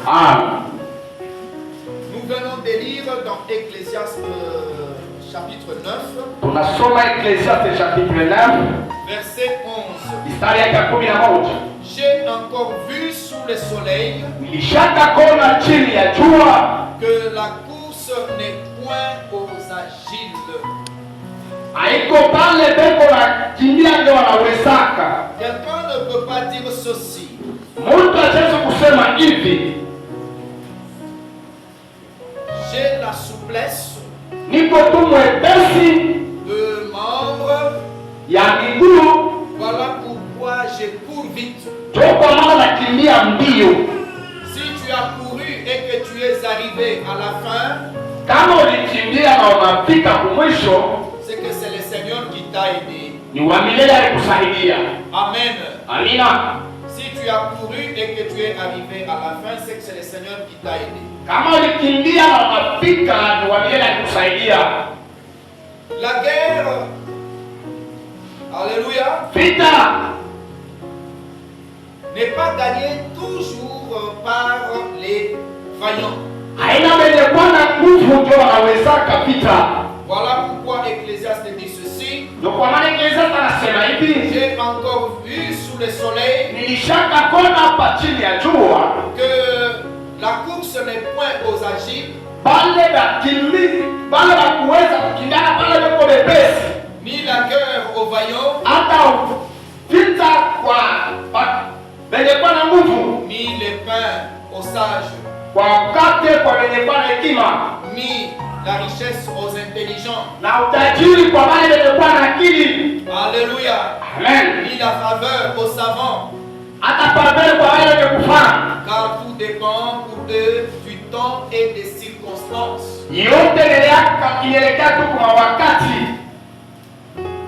Amen. Nous venons de lire dans Ecclésiaste chapitre 9, Tunasoma Ecclésiaste chapitre 9, verset 11. mstari yake 11. J'ai encore vu sous le soleil Nilishakakona chini ya jua que la course n'est point aux agiles. haiko pale beko la kimbia ndio wanawezaka. Quelqu'un ne peut pas dire ceci. Mtu acheze kusema hivi, J'ai la souplesse niko tu mwepesi de membres. ya miguu, Voilà pourquoi je cours vite. ndio kwa maana nakimbia mbio. Si tu as couru et que tu es arrivé à la fin, Kama ulikimbia na unafika kumwisho, c'est que c'est le Seigneur qui t'a aidé. ni wa milele alikusaidia. Amen. Amina. Si tu as couru et que tu es arrivé à la fin, c'est que c'est le Seigneur qui t'a aidé. Kama ulikimbia na unafika, ni wa milele alikusaidia. La guerre, alléluia, Vita n'est pas gagnée toujours par les vaillants. haina wenye kuwa na nguvu ndio wanawezaka vita. Voilà pourquoi Ecclésiaste dit ceci. Ndio kwa maana Ecclésiaste anasema hivi, J'ai encore vu sous le soleil nilishakakona hapa chini ya jua que la course n'est point aux agiles, bale bakimbizi bale bakuweza kukindana bale beko bepesi, ni la guerre aux vaillants, hata vita kwa wenye kuwa na nguvu, ni les pains aux sages, kwa mkate kwa wenye kuwa na hekima, ni la richesse aux intelligents. na utajiri kwa wale wenye kuwa na akili. Alléluia. Amen. Ni la faveur aux savants. Hata pavele kwa wale wenye kufaa. Car tout dépend pour eux du temps et des circonstances. Yote inaelekea tu kwa wakati.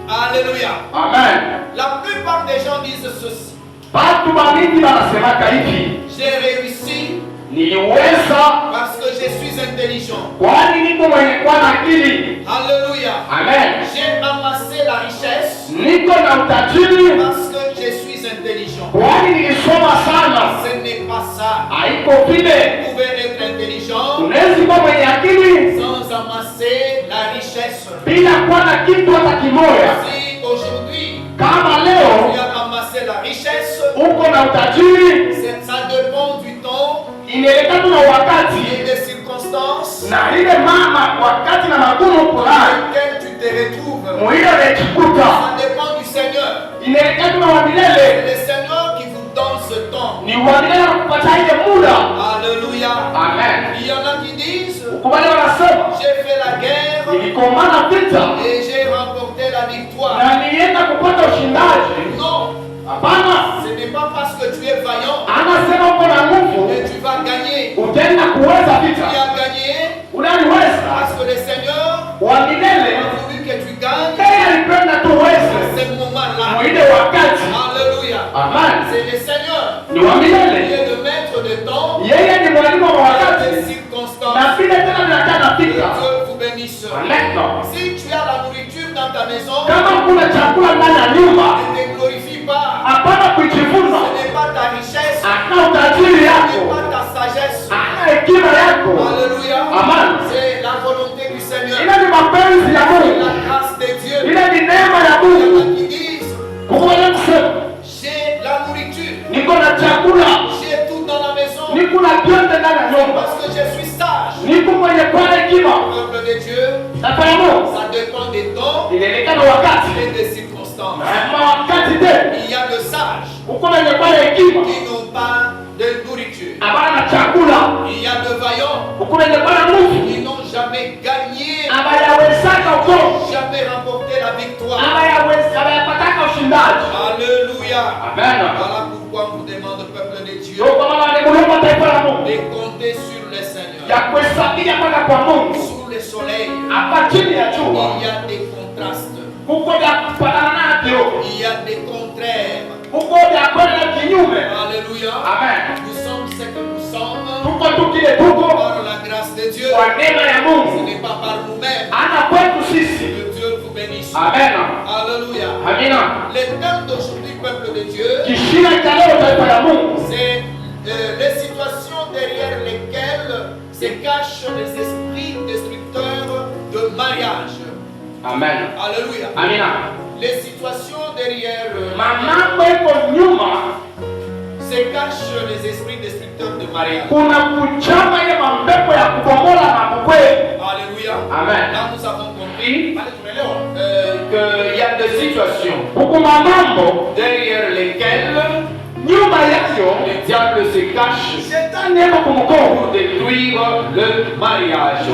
Alléluia. Amen. La plupart des gens disent ceci. Watu mingi wanasemaka hivi, J'ai réussi niliweza parce que je suis intelligent. kwani niko mwenye kuwa na akili. Alléluia. Amen. J'ai amassé la richesse Niko na utajiri parce que je suis intelligent. kwani nilisoma sana. Ce n'est pas ça. Haiko vile. Vous pouvez être intelligent Unaweza kuwa mwenye akili sans amasser la richesse. bila kuwa na kitu hata kimoja. Si aujourd'hui Kama tu leo as amassé la richesse, uko na utajiri, ça dépend du temps inaelekea tu na wakati et des circonstances na ile mama wakati na magumu dans fulani lesquelles tu te retrouves. muile unajikuta, Ça dépend du Seigneur. inaelekea tu na wa C'est milele. le Seigneur qui vous donne ce temps. Ni wa milele kupatia ile muda. Alléluia. Amen. Il y en a qui disent, Ukubali wanasema j'ai fait la guerre nilikomana vita et j'ai remporté la victoire. na nilienda kupata ushindaji. Non, Hapana, ce n'est pas parce que tu es vaillant anasema uko na nguvu que tu vas gagner. utaenda kuweza Tu vita, as gagné unaliweza. parce que le Seigneur Wa milele a voulu que tu gagnes yeye alipenda tu à uweze ce moment-là. mwile wakati. Alléluia. Amen. C'est le Seigneur Ni wa qui milele, est le maître de temps yeye ni mwalimu wa et des wakati circonstances. na vile tena vinakaa Que nafika. Dieu vous bénisse. Amen. Si tu as la nourriture dans ta maison, Kama kuna chakula ndani ya nyumba, ne te glorifie pas. hapana kujifunza, Ce n'est pas ta richesse, ce hata utajiri n'est yako, pas ta sagesse. hata hekima yako. Alléluia. Amen. C'est la volonté du Seigneur. Ile ni mapenzi ya C'est Mungu, la grâce de Dieu. ile ni neema ya Il y en Mungu. a qui disent, Kukuweza kusema j'ai la nourriture, niko na chakula, j'ai tout dans la maison niko na vyote ndani ya nyumba, parce que je suis sage. niko mwenye kuwa na hekima. Peuple de Dieu, Sasa ya Mungu ça dépend des temps inaelekea na wakati et des circonstances. na wakati tena. Il y a de sages Uko mwenye kuwa na hekima, qui n'ont pas de nourriture. hapana na chakula. Il y a de vaillants Uko mwenye kuwa na nguvu, qui n'ont jamais gagné, abayawezaka uko, jamais remporté la victoire. abayapataka ushindaji. Alléluia. Amen. Voilà pourquoi on vous demande, peuple de Dieu, Ndio kwa maana nimeomba taifa la Mungu de compter sur le Seigneur. ya kuhesabia mpaka kwa Mungu. Sous le soleil, Hapa chini ya jua il y a des contrastes, kuko vya kufanana navyo, il y a des contraires. kuko vya kwenda kinyume. Alléluia. Amen. Nous sommes ce que nous sommes Tuko tu kile tuko par la grâce de Dieu. kwa neema ya Ce Mungu, n'est pas par nous-mêmes. ana kwetu sisi. Que Dieu vous bénisse. Amen. Alléluia. Amina. Le thème d'aujourd'hui, peuple de Dieu, Kishina cha leo taifa la Mungu c'est les situations derrière se cachent les esprits destructeurs de mariage. Amen. Alléluia. Amina. Les situations derrière Mama kweko nyuma se cachent les esprits destructeurs de mariage. kuna kuchama ile mambepo ya kubomola na mkweli. Alléluia. Amen. Là nous avons compris Qu'il y a des situations derrière lesquelles le diable se cache pour détruire le mariage.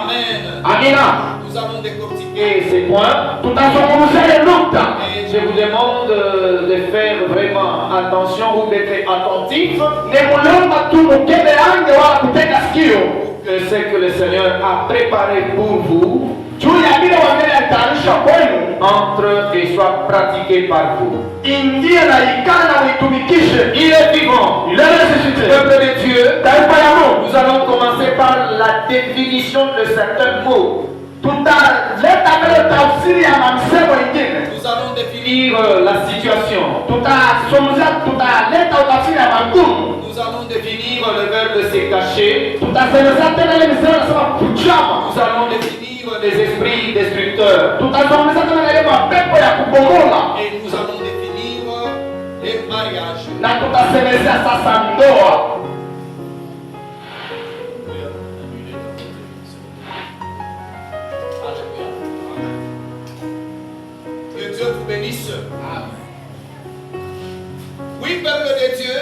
Amen. Amina. Nous allons décortiquer ces points. Et je vous demande de faire vraiment attention ou d'être attentif que ce que le Seigneur a préparé pour vous entre et soit pratiqué par vous. Il est vivant. Peuple de Dieu, nous allons commencer par la définition de certains mots. Nous allons définir la situation. Nous allons définir le verbe se cacher. Nous allons définir les esprits destructeurs. Et nous allons définir les mariages. Que Dieu vous bénisse. Oui, peuple de Dieu,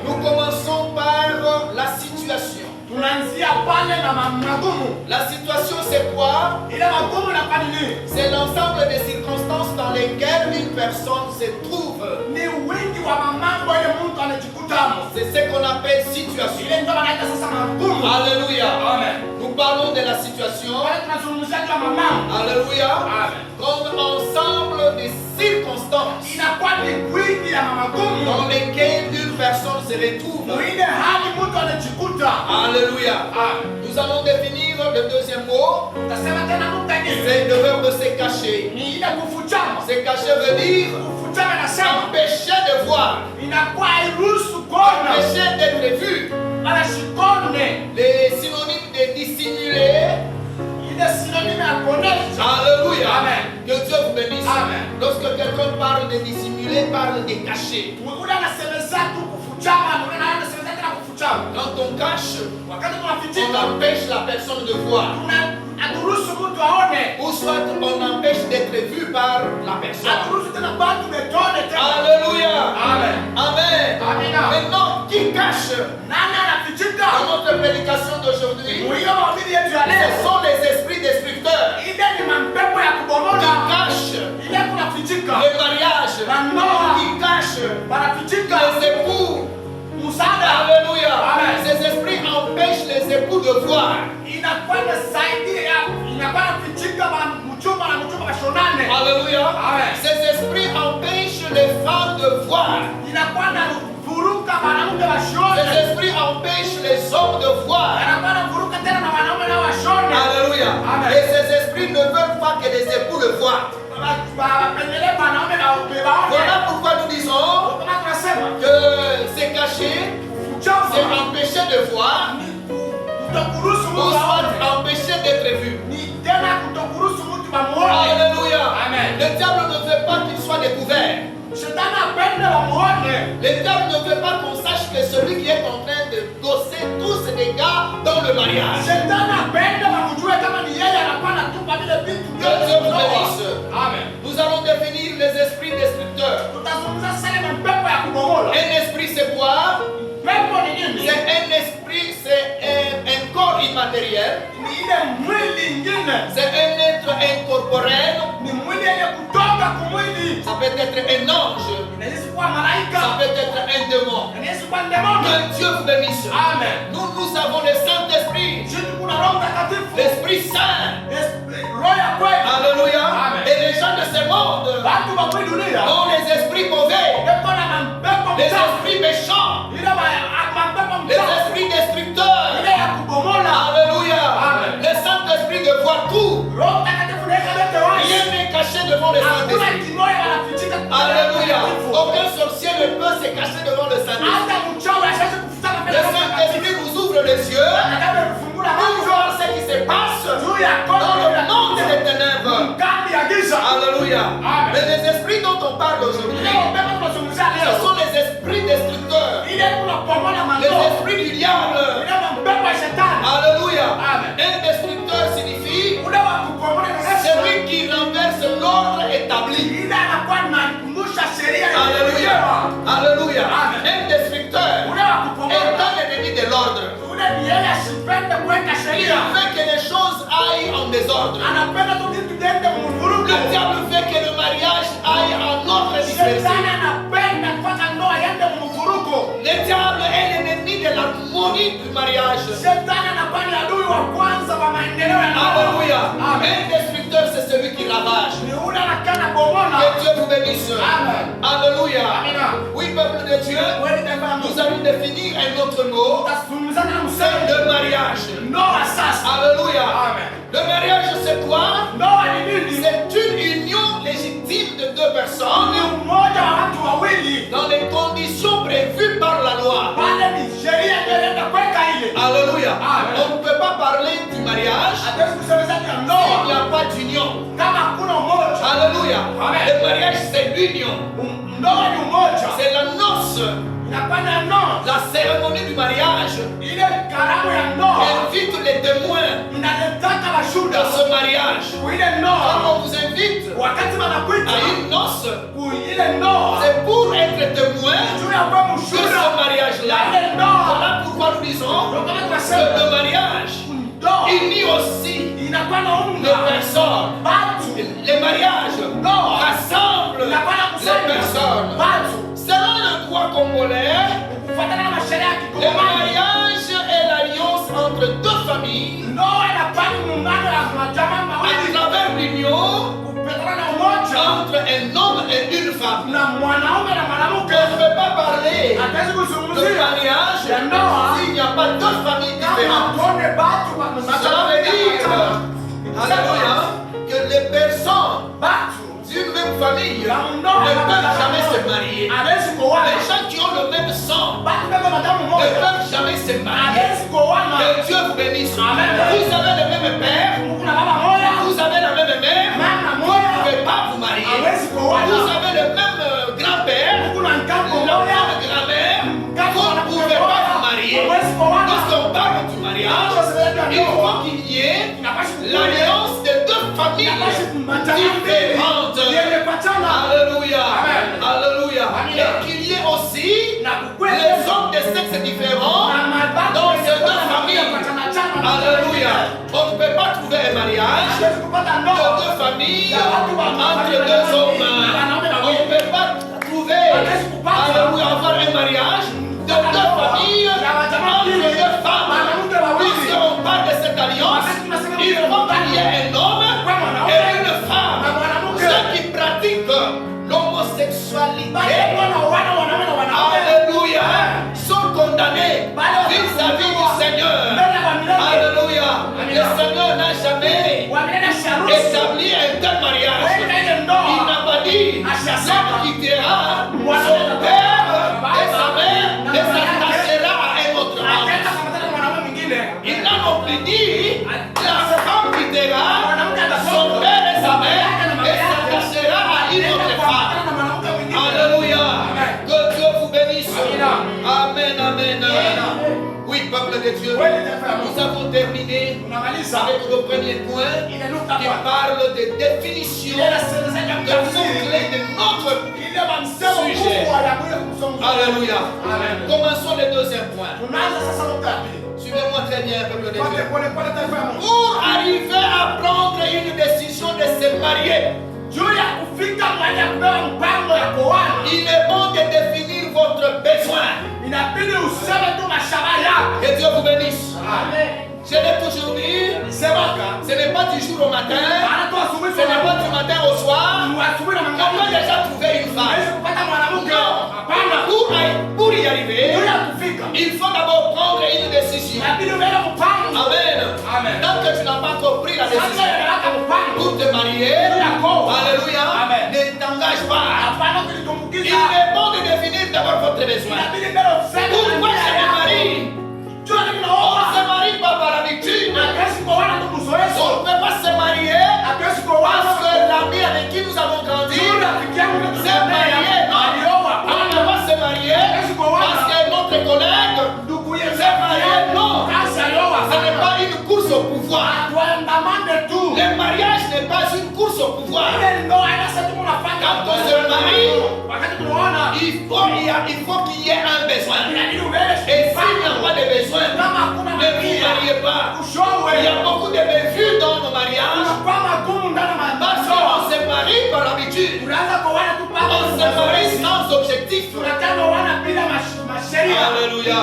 nous commençons par la situation. La situation, c'est quoi? C'est l'ensemble des circonstances dans lesquelles une personne se trouve. C'est ce qu'on appelle situation. Alléluia. Amen. Nous parlons de la situation. Alléluia. Amen. Comme ensemble des circonstances dans lesquelles une personne se retrouve. Alléluia. Amen. Nous allons définir le deuxième mot. C'est le verbe se cacher. Se cacher veut dire empêcher de voir, empêcher d'être vu. Les synonymes de dissimuler. Alléluia. Amen. Que Dieu vous bénisse. Amen. Lorsque quelqu'un parle de dissimuler, parle de cacher. Quand on cache, on empêche la personne de voir. Ou soit on empêche d'être vu par la personne. Alléluia. Amen. Amen. Maintenant, qui cache? Dans notre prédication d'aujourd'hui, ce sont les esprits destructeurs qui cachent le mariage, qui cachent les époux. Alléluia. Amen. Ces esprits empêchent les époux de voir. Alléluia. Amen. Ces esprits empêchent les femmes de voir. Ces esprits empêchent les hommes de voir. Alléluia. Amen. Et ces esprits ne veulent pas que les époux le voient. Voilà pourquoi nous disons que c'est caché, c'est empêcher de voir, ou soit empêcher d'être vu. Alléluia. Amen. Le diable ne veut pas qu'il soit découvert. Le diable ne veut pas qu'on sache que celui qui est en train de gosser tous ces dégâts dans le mariage. Que Dieu vous bénisse. Amen. Nous allons définir les esprits destructeurs. Un esprit, c'est quoi? C'est un esprit, c'est un corps immatériel. C'est un être incorporel. Ça peut être un ange. Ça peut être un démon. Que Dieu vous bénisse. Amen. Nous avons le Saint-Esprit. L'Esprit Saint. Alléluia. Amen. Et les gens de ce monde ont les esprits mauvais, les esprits méchants, les esprits destructeurs. Alléluia. Amen. Le Saint-Esprit de voir tout. Rien n'est caché devant le Saint-Esprit. Alléluia. Aucun sorcier ne peut se cacher devant le Saint-Esprit. Le Saint-Esprit dans le monde des ténèbres. Alléluia. Mais les esprits dont on parle aujourd'hui, ce sont les esprits destructeurs, les esprits du diable. Alléluia. Un destructeur signifie celui qui renverse l'ordre établi. Alléluia. Alléluia. Un destructeur est un ennemi de l'ordre. Il fait que les choses aillent en désordre. Le diable fait que le mariage aille en ordre dispersé. Le diable est l'ennemi de l'harmonie du mariage. Alléluia. Un destructeur, c'est celui qui ravage. Que Dieu vous bénisse. Alléluia. Oui, peuple de Dieu, nous allons définir un autre mot. C'est le mariage. Alléluia. Le mariage, c'est quoi? C'est une union légitime de deux personnes dans les conditions prévues par la loi. Alléluia. On ne peut pas parler du mariage s'il n'y a pas d'union. Alléluia. Le mariage, c'est l'union. C'est la noce. La cérémonie du mariage invite les témoins dans ce mariage. Quand on vous invite à une noce, c'est pour être témoin de ce mariage-là. Voilà pourquoi nous disons que le mariage unit aussi les personnes. Les mariages rassemblent les personnes. Selon le droit congolais, le mariage est l'alliance entre deux familles à travers l'union entre un homme et une femme. On ne peut pas parler de mariage s'il n'y a pas deux familles différentes. Cela veut dire, alléluia, que les personnes d'une même famille ne peuvent jamais se marier. Les gens qui ont le même sang ne peuvent jamais se marier. Que Dieu vous bénisse. Vous avez le même père, vous avez la même mère, vous ne pouvez pas vous marier. Vous avez le même grand-père, la même grand-mère, vous ne pouvez pas vous marier. Lorsqu'on parle du mariage, il faut qu'il y ait l'alliance de deux familles différentes. Alléluia. Alléluia. Et qu'il y ait aussi les hommes de sexes différents dans ces deux familles. Alléluia. On ne peut pas trouver un mariage de deux familles entre deux hommes. On ne peut pas trouver, alléluia, avoir un mariage de deux familles entre deux femmes. Puisqu'on parle de cette alliance, il faut qu'il y ait un homme et une femme. Ceux qui pratiquent l'homosexualité, alléluia, sont condamnés vis-à-vis du Seigneur. Alléluia. Le Seigneur n'a jamais établi un tel mariage. Il n'a pas dit l'homme quittera son père et sa mère et s'attachera à un autre homme. Il n'a non plus dit la femme quittera son père et sa mère et s'attachera à une autre femme. Alléluia. Que Dieu vous bénisse. Amen, amen. Oui, peuple de Dieu, nous avons terminé avec le premier point qui parle de définition de mots-clés de notre sujet. Alléluia. Commençons le deuxième point. Suivez-moi très bien, peuple de Dieu. Pour arriver à prendre une décision de se marier, il est bon de définir votre besoin. Que Dieu vous bénisse. Je l'ai toujours dit, ce n'est pas du jour au matin, ce n'est pas du matin au soir. On peut déjà trouver une femme. Non, pour y arriver, il faut d'abord prendre une décision. Amen. Tant que tu n'as pas encore pris la décision pour te marier, alléluia, ne t'engage pas. Il est bon de définir d'abord votre besoin. Pourquoi je me marie? On ne se marie pas par habitude. On ne peut votre collègue s'est marié, non. Ce n'est pas une course au pouvoir. Le mariage n'est pas une course au pouvoir. Quand on se marie, il faut qu'il y ait un besoin. Et s'il n'y a pas de besoin, ne vous mariez pas. Il y a beaucoup de bévues dans nos mariages. Parce qu'on se marie par l'habitude. On se marie sans objectif. Alléluia.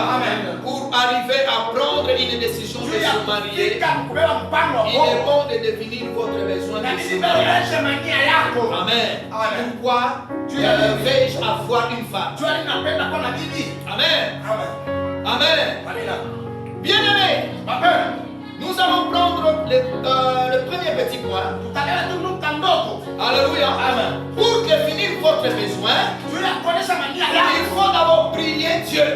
Pour arriver à prendre une décision de se marier, il est bon de définir votre besoin de se marier. Amen. Pourquoi vais-je avoir une femme? Amen. Amen. Bien-aimé, nous allons prendre le premier petit point. Alléluia. Pour définir votre besoin, il faut d'abord prier Dieu.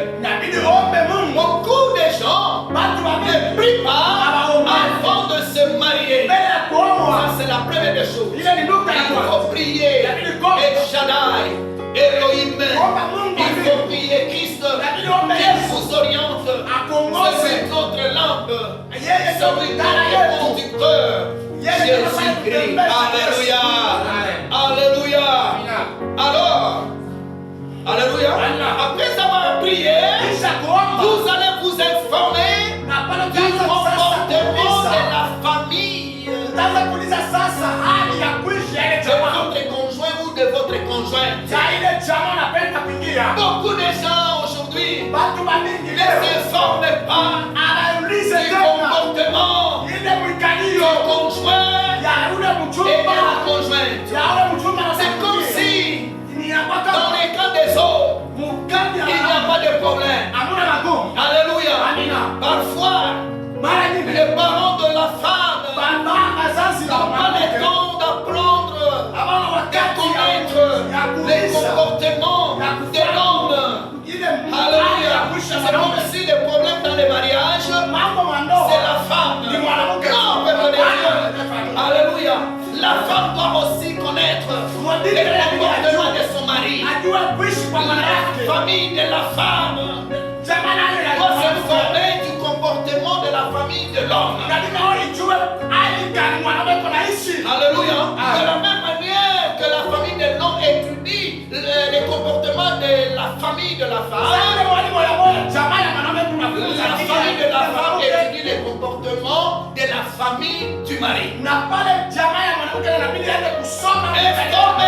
Beaucoup de gens ne prient pas avant de se marier. Ça, c'est la première des choses. Il faut prier El Shaddai, Elohim. Il faut prier Christ qui vous oriente. C'est notre lampe. C'est notre conducteur. Jésus-Christ. Alléluia. Alléluia. Alors, alléluia. Après avoir prié, vous allez vous informer du comportement de la famille de votre conjoint ou de votre conjointe. Beaucoup de gens aujourd'hui ne s'informent pas du comportement du conjoint et de la conjointe. C'est comme si dans les cas des autres, il n'y a pas de problème. Alléluia. Parfois, les parents de la femme n'ont pas le temps d'apprendre à connaître les comportements de l'homme. Alléluia. C'est comme si le problème dans les mariages, c'est la femme. Non, peuple de Dieu. Alléluia. La femme doit aussi connaître les comportements de son mari. La famille de la femme doit s'informer du comportement de la famille de l'homme. Alléluia. De la même manière que la famille de l'homme étudie les comportements de la famille de la femme, la famille de la femme étudie les comportements de la famille du mari.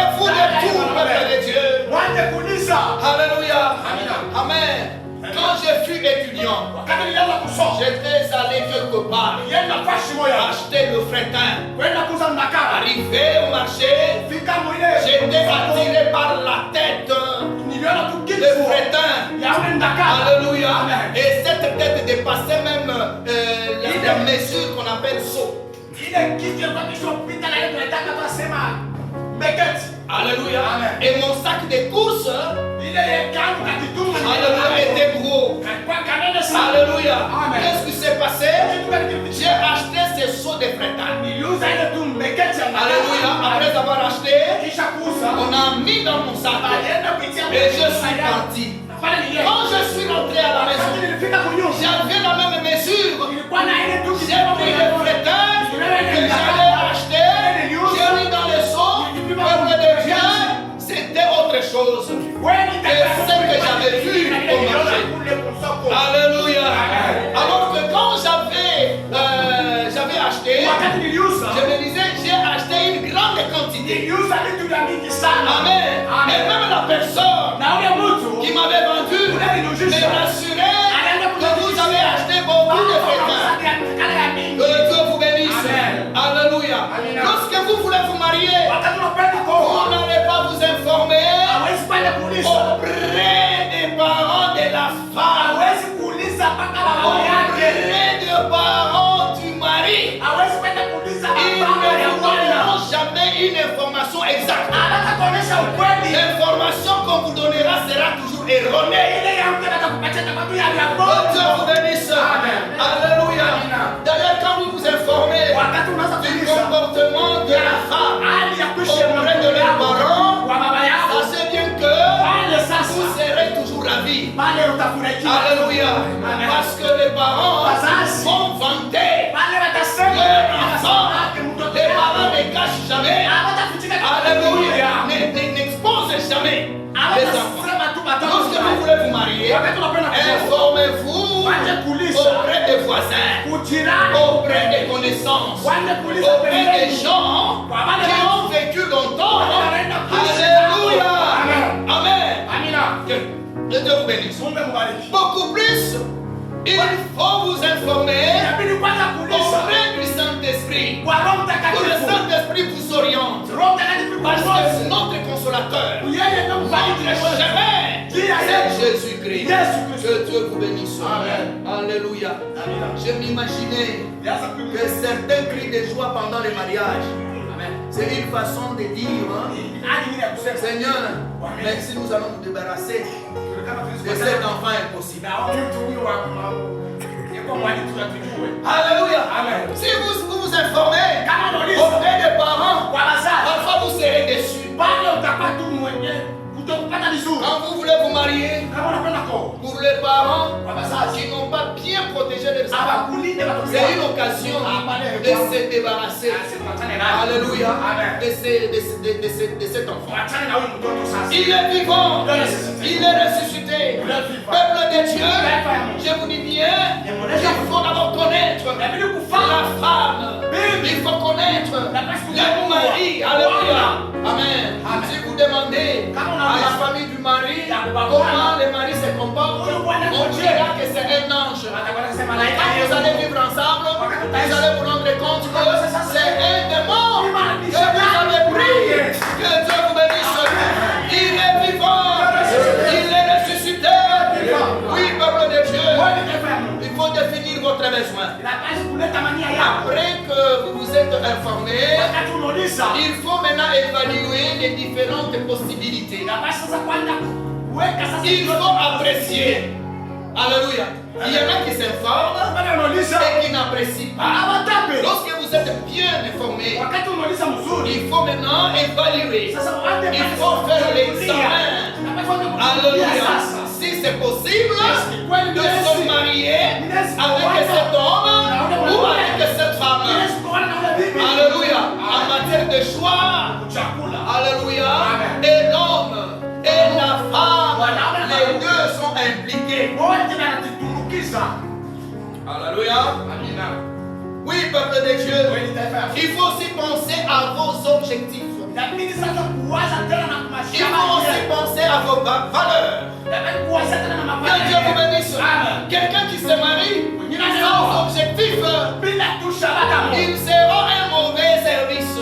Informez-vous de tout, peuple de Dieu. Alléluia. Amen. Quand je fus étudiant, j'étais allé quelque part acheter le fretin. Arrivé au marché, j'étais attiré par la tête de fretin. Alléluia. Et cette tête dépassait même la mesure qu'on appelle saut. Alléluia. Et mon sac de course était gros. Alléluia. Qu'est-ce qui s'est passé? J'ai acheté ces seaux de fretin. Alléluia. Après avoir acheté, on a mis dans mon sac. Et je suis parti. Quand je suis rentré à la maison, j'avais la même mesure. J'ai pris le fretin que j'avais acheté. J'ai mis dans le seau. Peuple de Dieu, c'était autre chose que ce que j'avais vu au marché. Alléluia. Alors que quand j'avais acheté, je me disais, j'ai acheté une grande quantité. Amen. Et même la personne qui m'avait vendu me rassurait que vous avez acheté beaucoup de fretin. Que Dieu vous bénisse. Alléluia. Lorsque vous voulez vous marier, vous n'allez pas vous informer auprès des parents de la femme, auprès des parents du mari. Ils ne vous donneront jamais une information exacte. L'information qu'on vous donnera sera toujours erronée. Dieu vous bénisse. Alléluia. D'ailleurs, quand vous vous informez du comportement de la femme auprès de leurs parents, sachez bien que vous serez toujours ravis. Alléluia. Parce que les parents vont vanter leur enfant. Les parents ne cachent jamais. Alléluia. N'exposent jamais les enfants. Lorsque vous voulez vous marier, informez-vous auprès des voisins, auprès des connaissances, auprès des gens qui ont vécu longtemps. Alléluia. Amen. Que Dieu vous bénisse. Beaucoup plus, il faut vous informer auprès du Saint-Esprit. Que le Saint-Esprit vous oriente. Parce que notre consolateur, notre jamais, c'est Jésus-Christ. Que Dieu vous bénisse. Amen. Alléluia. Je m'imaginais que certains crient de joie pendant les mariages. C'est une façon de dire, Seigneur, merci, nous allons nous débarrasser de cet enfant impossible. Alléluia. Si vous vous informez auprès des parents, parfois vous serez déçus. Quand vous voulez vous marier, pour les parents qui n'ont pas bien protégé les enfants, c'est une occasion de se débarrasser. Alléluia. De cet enfant. Il est vivant. Il est ressuscité. Peuple de Dieu, je vous dis bien, il faut d'abord connaître la femme. Il faut connaître le mari. Alléluia. Amen. Si vous demandez à la famille du mari comment le mari se comporte, on dira que c'est un ange. Quand vous allez vivre ensemble, vous allez vous rendre compte que c'est un démon que vous avez pris. Que Dieu vous bénisse. Il est vivant. Il est ressuscité. Oui, peuple de Dieu. Il faut définir votre besoin. Après que vous vous êtes informé, il faut maintenant évaluer les différentes possibilités. Il faut apprécier. Alléluia. Il y en a qui s'informent et qui n'apprécient pas. Lorsque vous êtes bien informé, il faut maintenant évaluer. Il faut faire l'examen. Alléluia. Si c'est possible de se marier avec cet homme ou avec cette femme. Alléluia. En matière de choix. Alléluia. Et l'homme et la femme, les deux sont impliqués. Alléluia. Oui, peuple de Dieu. Il faut aussi penser à vos objectifs. Il faut aussi penser à vos valeurs. Que Dieu vous bénisse. Quelqu'un qui se marie sans objectif, il sera un mauvais service.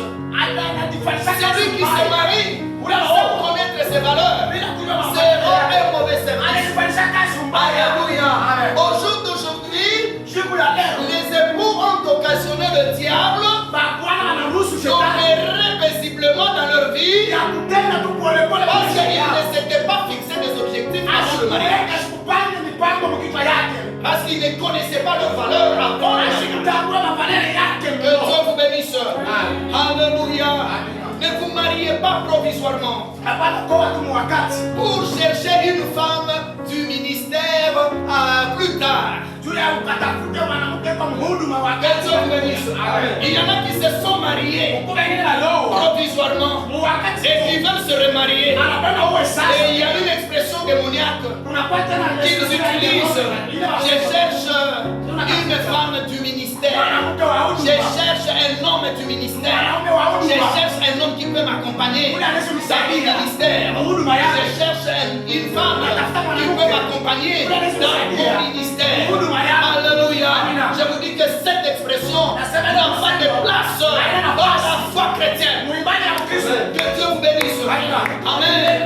Celui qui se marie sans connaître ses valeurs sera un mauvais service. Alléluia. Au jour d'aujourd'hui, les époux ont occasionné le diable d'opérer paisiblement dans leur vie parce qu'ils ne s'étaient pas fixés des objectifs avant le mariage. Parce qu'ils ne connaissaient pas leurs valeurs avant le mariage. Que Dieu vous bénisse. Alléluia. Ne vous mariez pas provisoirement pour chercher une femme du ministère plus tard. Que Dieu vous bénisse. Il y en a qui se sont mariés provisoirement et qui veulent se remarier. Et il y a une expression démoniaque qu'ils utilisent. Je cherche une femme du ministère. Je cherche un homme du ministère. Je cherche un homme qui peut m'accompagner dans le ministère. Je cherche une femme qui peut m'accompagner dans mon ministère. Alléluia. Je vous dis que cette expression n'a pas de place dans la foi chrétienne. Que Dieu vous bénisse. Amen.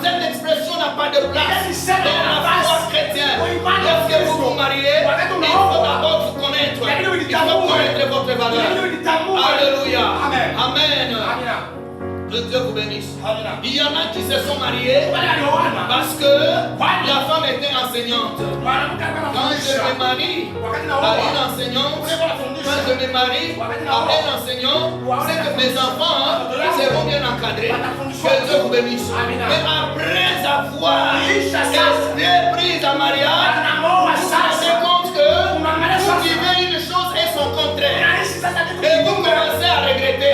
Cette expression n'a pas de place dans la foi chrétienne. Lorsque vous vous mariez, il faut d'abord vous connaître. Il faut connaître votre valeur. Alléluia. Amen. Que Dieu vous bénisse. Il y en a qui se sont mariés parce que la femme était enseignante. Quand je me marie à une enseignante, je me marie à un enseignant, c'est que mes enfants seront bien encadrés. Que Dieu vous bénisse. Mais après avoir été prise en mariage, vous vous rendez compte que vous vivez une chose et son contraire. Et vous commencez à regretter.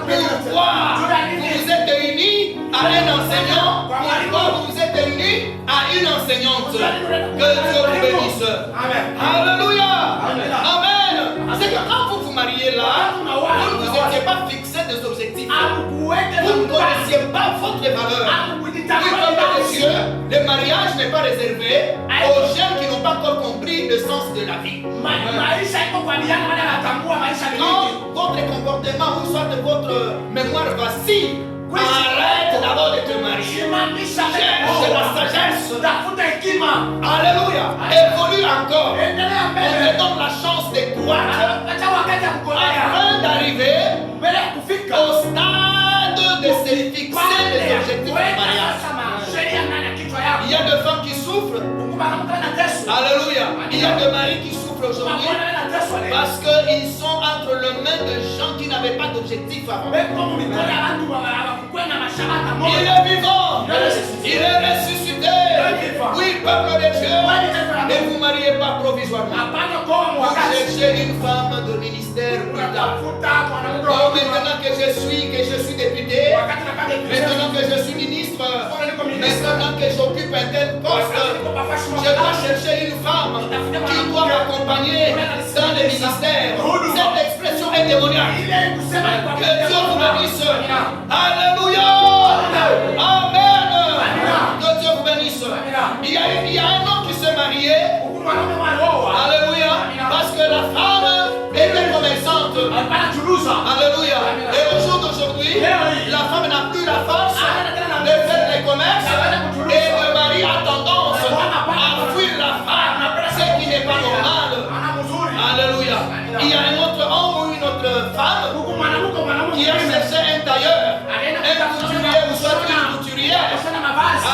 Pourquoi vous vous êtes unis à un enseignant? Pourquoi vous vous êtes unis à une enseignante? Que Dieu vous bénisse. Alléluia. Amen. C'est que quand vous vous mariez là, vous ne vous étiez pas fixé des objectifs. Vous ne connaissiez pas votre valeur. Oui, comme de Dieu, le mariage n'est pas réservé aux jeunes qui n'ont pas encore compris le sens de la vie. Quand votre comportement ou soit votre mémoire vacille, arrête d'abord de te marier. Cherche la sagesse. Alléluia. Évolue encore. On te donne la chance de croître afin d'arriver au stade de se fixer les objectifs du mariage. Il y a des femmes qui souffrent. Alléluia. Il y a des maris qui souffrent aujourd'hui parce qu'ils sont entre les mains de gens qui n'avaient pas d'objectif avant. Il est vivant. Il est ressuscité. Oui, peuple de Dieu. Ne vous mariez pas provisoirement. Vous cherchez une femme de ministère plus tard. Maintenant que je suis député, maintenant que je suis ministre, maintenant que j'occupe un tel poste, je dois chercher une femme qui doit m'accompagner dans le ministère. Cette expression est démoniaque. Que Dieu vous bénisse. Alléluia. Amen. Que Dieu vous bénisse. Il y a un homme qui s'est marié. Alléluia. Parce que la femme était commerçante. Alléluia. Et au jour d'aujourd'hui, la femme n'a plus la force de faire les commerces. Et le mari a tendance à fuir la femme. Ce qui n'est pas normal. Alléluia. Il y a un autre homme ou une autre femme qui a cherché un tailleur, un couturier ou soit une couturière.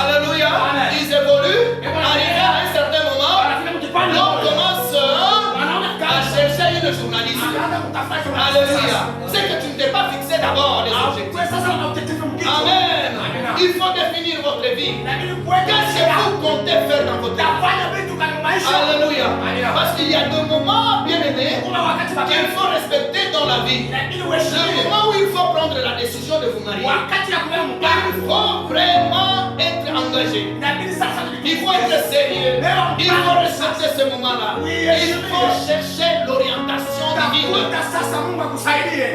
Alléluia. Ils évoluent. Arrivé à un certain moment, l'on commence à chercher une journaliste. Alléluia. C'est que tu ne t'es pas fixé d'abord les objectifs. Amen. Il faut définir votre vie. Qu'est-ce que vous comptez faire dans votre vie? Alléluia. Parce qu'il y a des moments, bien aimés, qu'il faut respecter dans la vie. Le moment où il faut prendre la décision de vous marier, il faut vraiment être engagé. Il faut être sérieux. Il faut respecter ce moment-là. Il faut chercher l'orientation divine.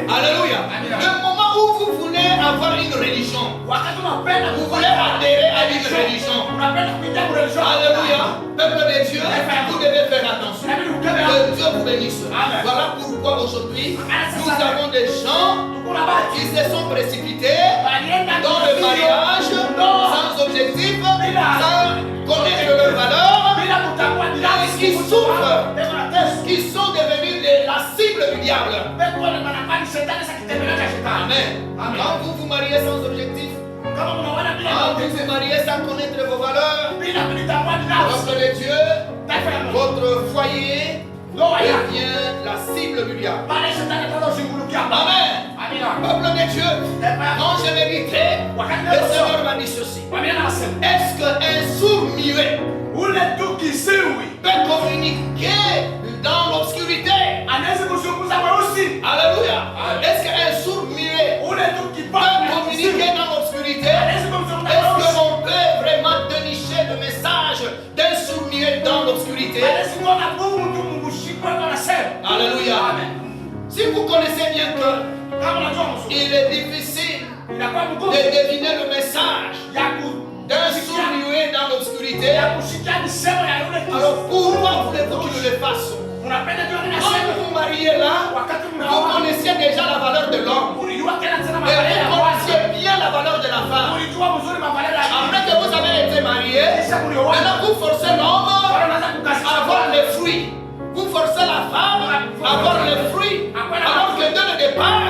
Alléluia. Le moment où vous voulez avoir une religion, vous voulez adhérer à une religion. Alléluia. Peuple de Dieu, vous devez faire attention. Que Dieu vous bénisse. Voilà pourquoi aujourd'hui, nous avons des gens qui se sont précipités dans le mariage sans objectif, sans connaître leurs valeurs, qui souffrent, qui sont devenus la cible du diable. Amen. Quand vous vous mariez sans objectif, quand vous vous mariez sans connaître vos valeurs, peuple de Dieu, votre foyer devient la cible du diable. Amen. Peuple de Dieu, quand je méditais, le Seigneur m'a dit ceci. Est-ce qu'un sourd muet peut communiquer dans l'obscurité? Alléluia. Est-ce qu'un sourd muet peut communiquer dans l'obscurité? Est-ce qu'on peut vraiment dénicher le message d'un sourd muet dans l'obscurité? Alléluia. Si vous connaissez bien que il est difficile de deviner le message d'un sourd muet dans l'obscurité, alors pourquoi voulez-vous qu'il le fasse? Quand vous vous mariez là, vous connaissiez déjà la valeur de l'homme. Et vous connaissiez bien la valeur de la femme. Après que vous avez été marié, maintenant vous forcez l'homme à avoir les fruits. Vous forcez la femme à avoir les fruits. Alors que dès le départ,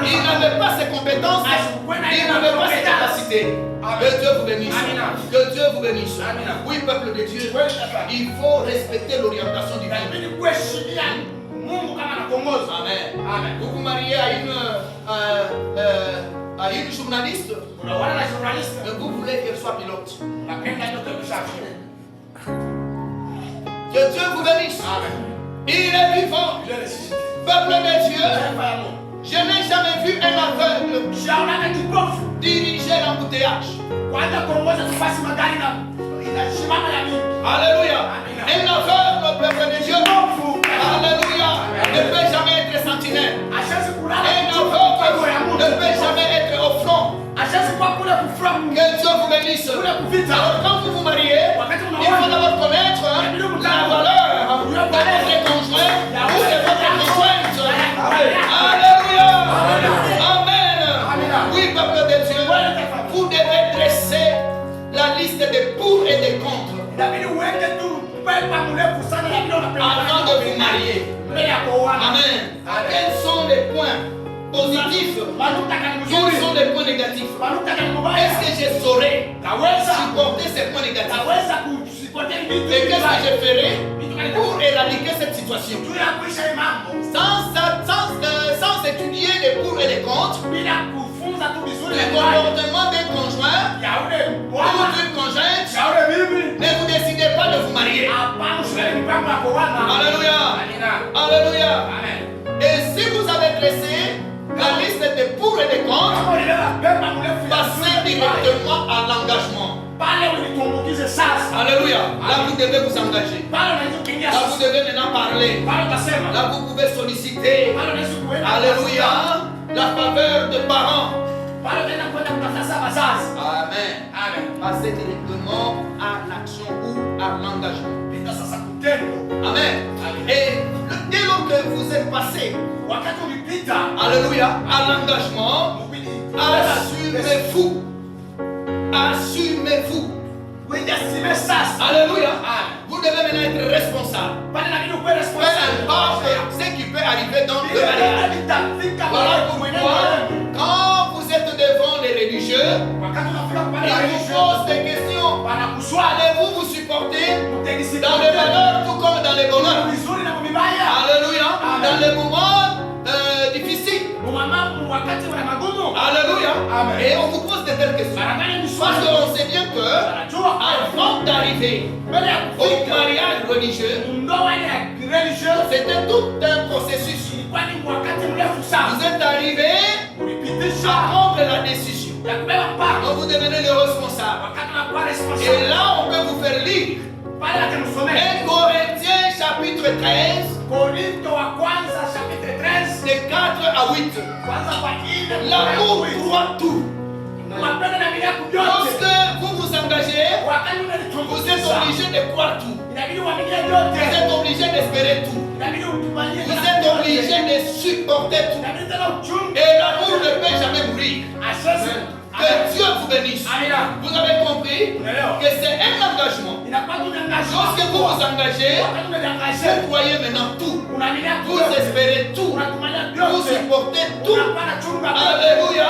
il n'avait pas ses compétences, il n'avait pas ses capacités. Que Dieu vous bénisse. Que Dieu vous bénisse. Oui, peuple de Dieu, il faut respecter l'orientation divine. Amen. Amen. Vous vous mariez à une journaliste. Mais vous voulez qu'elle soit pilote. Que Dieu vous bénisse. Amen. Il est vivant. Peuple de Dieu. Je n'ai jamais vu un aveugle diriger l'embouteillage. Alléluia. Un aveugle, peuple de Dieu. Alléluia. Ne peut jamais être sentinelle. Un aveugle ne peut jamais être au front. Que Dieu vous bénisse. Alors quand vous vous mariez, il faut d'abord connaître la valeur de votre conjoint ou de votre conjointe. Alléluia. Amen. Oui, peuple de Dieu, vous devez dresser la liste des pour et des contre avant de vous marier. Amen. Quels sont les points positifs? Quels sont les points négatifs? Est-ce que je saurais supporter ces points négatifs? Et qu'est-ce que je ferai pour éradiquer cette situation? Sans étudier les pour et les contre, le comportement d'un conjoint ou d'une conjointe, ne vous décidez pas de vous marier. Alléluia. Alléluia. Et si vous avez dressé la liste des pour et des contre, passez directement à l'engagement. Alléluia. Là, vous devez vous engager. Là, vous devez maintenant parler. Là, vous pouvez solliciter. Alléluia. La faveur de parents. Amen. Passez directement à l'action ou à l'engagement. Amen. Et dès lors que vous êtes passé, alléluia, à l'engagement, assumez-vous. Assumez-vous. Alléluia. Vous devez maintenant être responsable. Peu importe ce qui peut arriver dans le mariage. Voilà pourquoi, quand vous êtes devant les religieux, ils vous posent des questions. Allez-vous vous supporter dans les malheurs tout comme dans les bonheurs? Alléluia. Dans les moments difficiles. Alléluia. Et on vous pose de telles questions. Parce qu'on sait bien que avant d'arriver au mariage religieux, c'était tout un processus. Vous êtes arrivé à prendre la décision. Donc vous devenez le responsable. Et là, on peut vous faire lire 1 Corinthiens chapitre 13, de 4 à 8. L'amour croit tout. Lorsque vous vous engagez, vous êtes obligé de croire tout. Vous êtes obligé d'espérer tout. Vous êtes obligé de supporter tout. Et l'amour ne peut jamais mourir. Que Dieu vous bénisse. Vous avez compris que c'est un engagement. Lorsque vous vous engagez, vous croyez maintenant tout. Vous espérez tout. Vous supportez tout. Alléluia.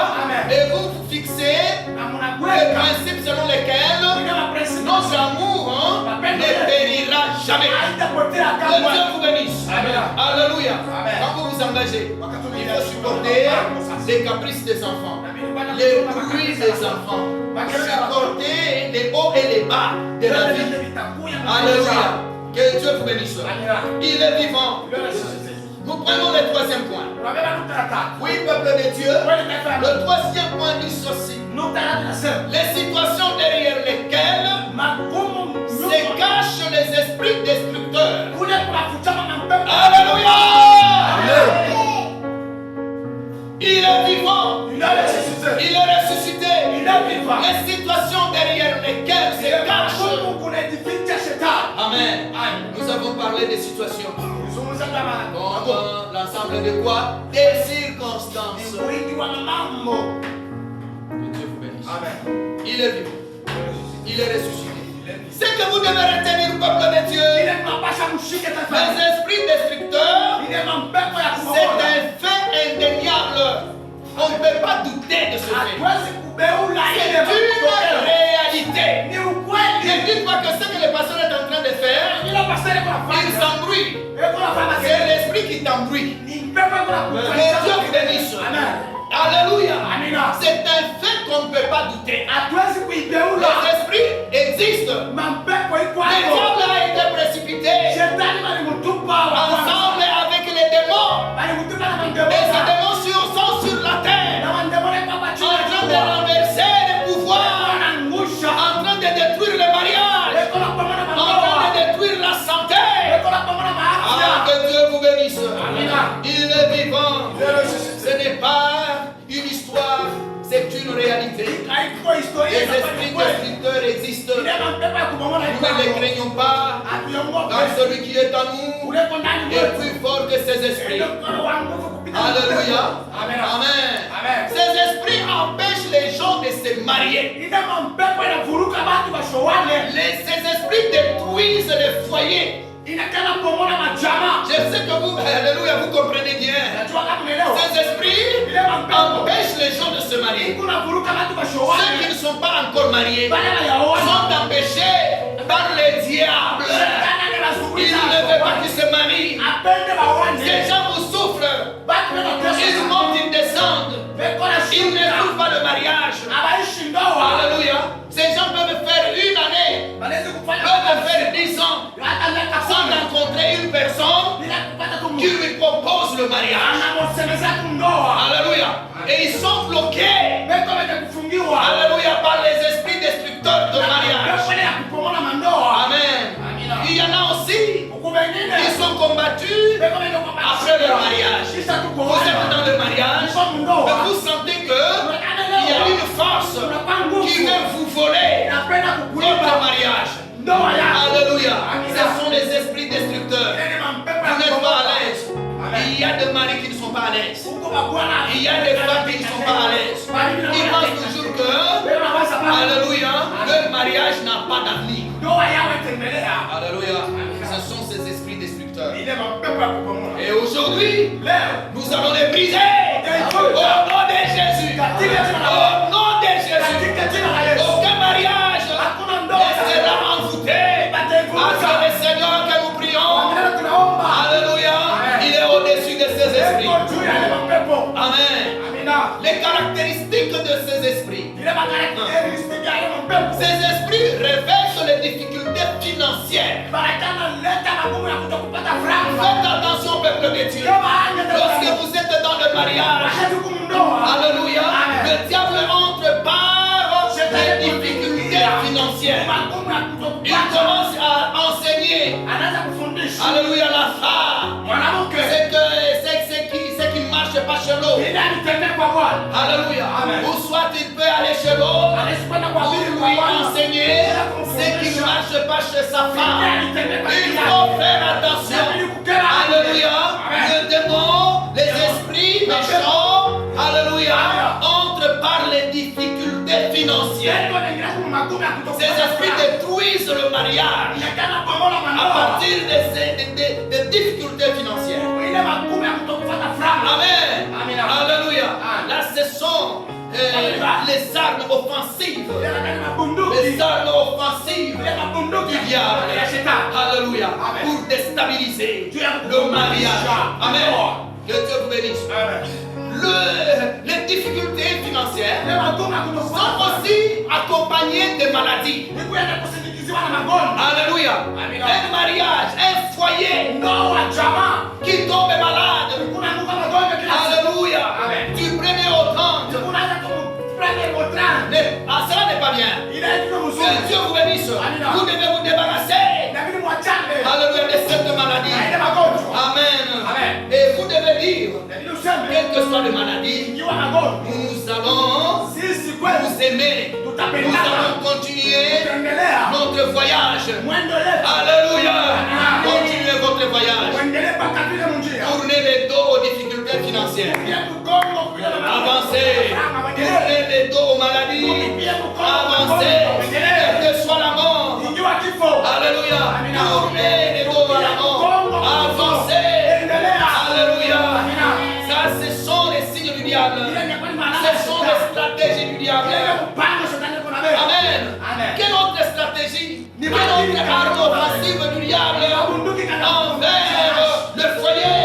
Et vous fixez les principes selon lesquels notre amour ne périra jamais. Que Dieu vous bénisse. Alléluia. Quand vous vous engagez, il faut supporter les caprices des enfants, les bruits des enfants, supporter les hauts et les bas de la vie. Alléluia. Que Dieu vous bénisse. Il est vivant. Nous prenons le troisième point. Oui, peuple de Dieu. Le troisième point dit ceci. Les situations derrière lesquelles se cachent les esprits destructeurs. Alléluia. Il est vivant. Il est ressuscité. Les situations derrière lesquelles se cachent. Amen. Nous avons parlé des situations. L'ensemble de quoi? Des circonstances. Que Dieu vous bénisse. Amen. Il est vivant. Il est ressuscité. Ce que vous devez retenir, peuple de Dieu, les esprits destructeurs, c'est un fait indéniable. On ne peut pas douter de ce fait. C'est une réalité. Ne dites pas que ce que le pasteur est en train de faire, il s'embrouille. C'est l'esprit qui embrouille. Que Dieu vous bénisse. Alléluia. C'est un fait qu'on ne peut pas douter. Les esprits existent. Le diable a été précipité ensemble avec les démons. Et ces démons sont sur la terre, en train de renverser les pouvoirs, en train de détruire le mariage, en train de détruire la santé. Ah, que Dieu vous bénisse. Il est vivant. Ce n'est pas une histoire, c'est une réalité. Les esprits destructeurs existent. Nous ne les craignons pas, car celui qui est en nous est plus fort que ces esprits. Alléluia. Amen. Ces esprits empêchent les gens de se marier. Ces esprits détruisent les foyers. Je sais que vous, alléluia, vous comprenez bien. Ces esprits empêchent les gens de se marier. Ceux qui ne sont pas encore mariés sont empêchés par le diable. Il ne veut pas qu'ils se marient. Ces gens vous souffrent. Ils montent, ils descendent. Ils ne trouvent pas le mariage. Alléluia. Ces gens peuvent faire une année, peuvent faire 10 ans sans rencontrer une personne qui lui propose le mariage. Alléluia. Et ils sont bloqués. Alléluia, par les esprits destructeurs de mariage. Amen. Il y en a aussi qui sont combattus après le mariage. Vous êtes dans le mariage, mais vous sentez que il y a une force qui veut vous voler votre mariage. Alléluia. Ce sont les esprits destructeurs. Vous n'êtes pas à l'aise. Il y a des maris qui ne sont pas à l'aise. Il y a des femmes qui ne sont pas à l'aise. Ils pensent toujours que, alléluia, le mariage n'a pas d'avenir. Alléluia. Ce sont ces esprits destructeurs. Et aujourd'hui, nous allons les briser. Au nom de Jésus. Au nom de Jésus. Aucun mariage ne sera envoûté. Parce que le Seigneur que nous prions, alléluia, il est au-dessus de ces esprits. Amen. Les caractéristiques de ces esprits. Ces esprits révèlent les difficultés financières. Faites attention, peuple de Dieu. Lorsque vous êtes dans le mariage, alléluia, le diable entre par les difficultés financières. Il commence à enseigner, alléluia, la femme. C'est qui ne marche pas chez l'autre. Alléluia. Ou soit il peut aller chez l'autre pour lui enseigner ce qui ne marche pas chez sa femme. Il faut faire attention. Alléluia. Le démon, les esprits méchants, alléluia, entrent par les difficultés financières. Ces esprits détruisent le mariage à partir des difficultés financières. Amen. Alléluia. Là, ce sont les armes offensives. Les armes offensives du diable. Alléluia. Pour déstabiliser le mariage. Amen. Que Dieu vous bénisse. Les difficultés financières sont aussi accompagnées de maladies. Alléluia. Un mariage, un foyer qui tombe malade. Alléluia. Du 1er au 30. Mais cela n'est pas bien. Que Dieu vous bénisse. Vous devez vous débarrasser. Alléluia, de cette maladie. Amen. Et vous devez dire, quelle que soit la maladie, nous allons vous aimer. Nous allons continuer notre voyage. Alléluia. Continuez votre voyage. Tournez les dos aux difficultés financières. Avancez. Tournez les dos aux maladies. Avancez. Quelle que soit la mort. Alléluia. Tournez les dos à la mort. Avancez. Alléluia. Ça, ce sont les signes du diable. Ce sont les stratégies du diable. Amen. Quelle autre stratégie? Quelle autre arme offensive du diable envers le foyer?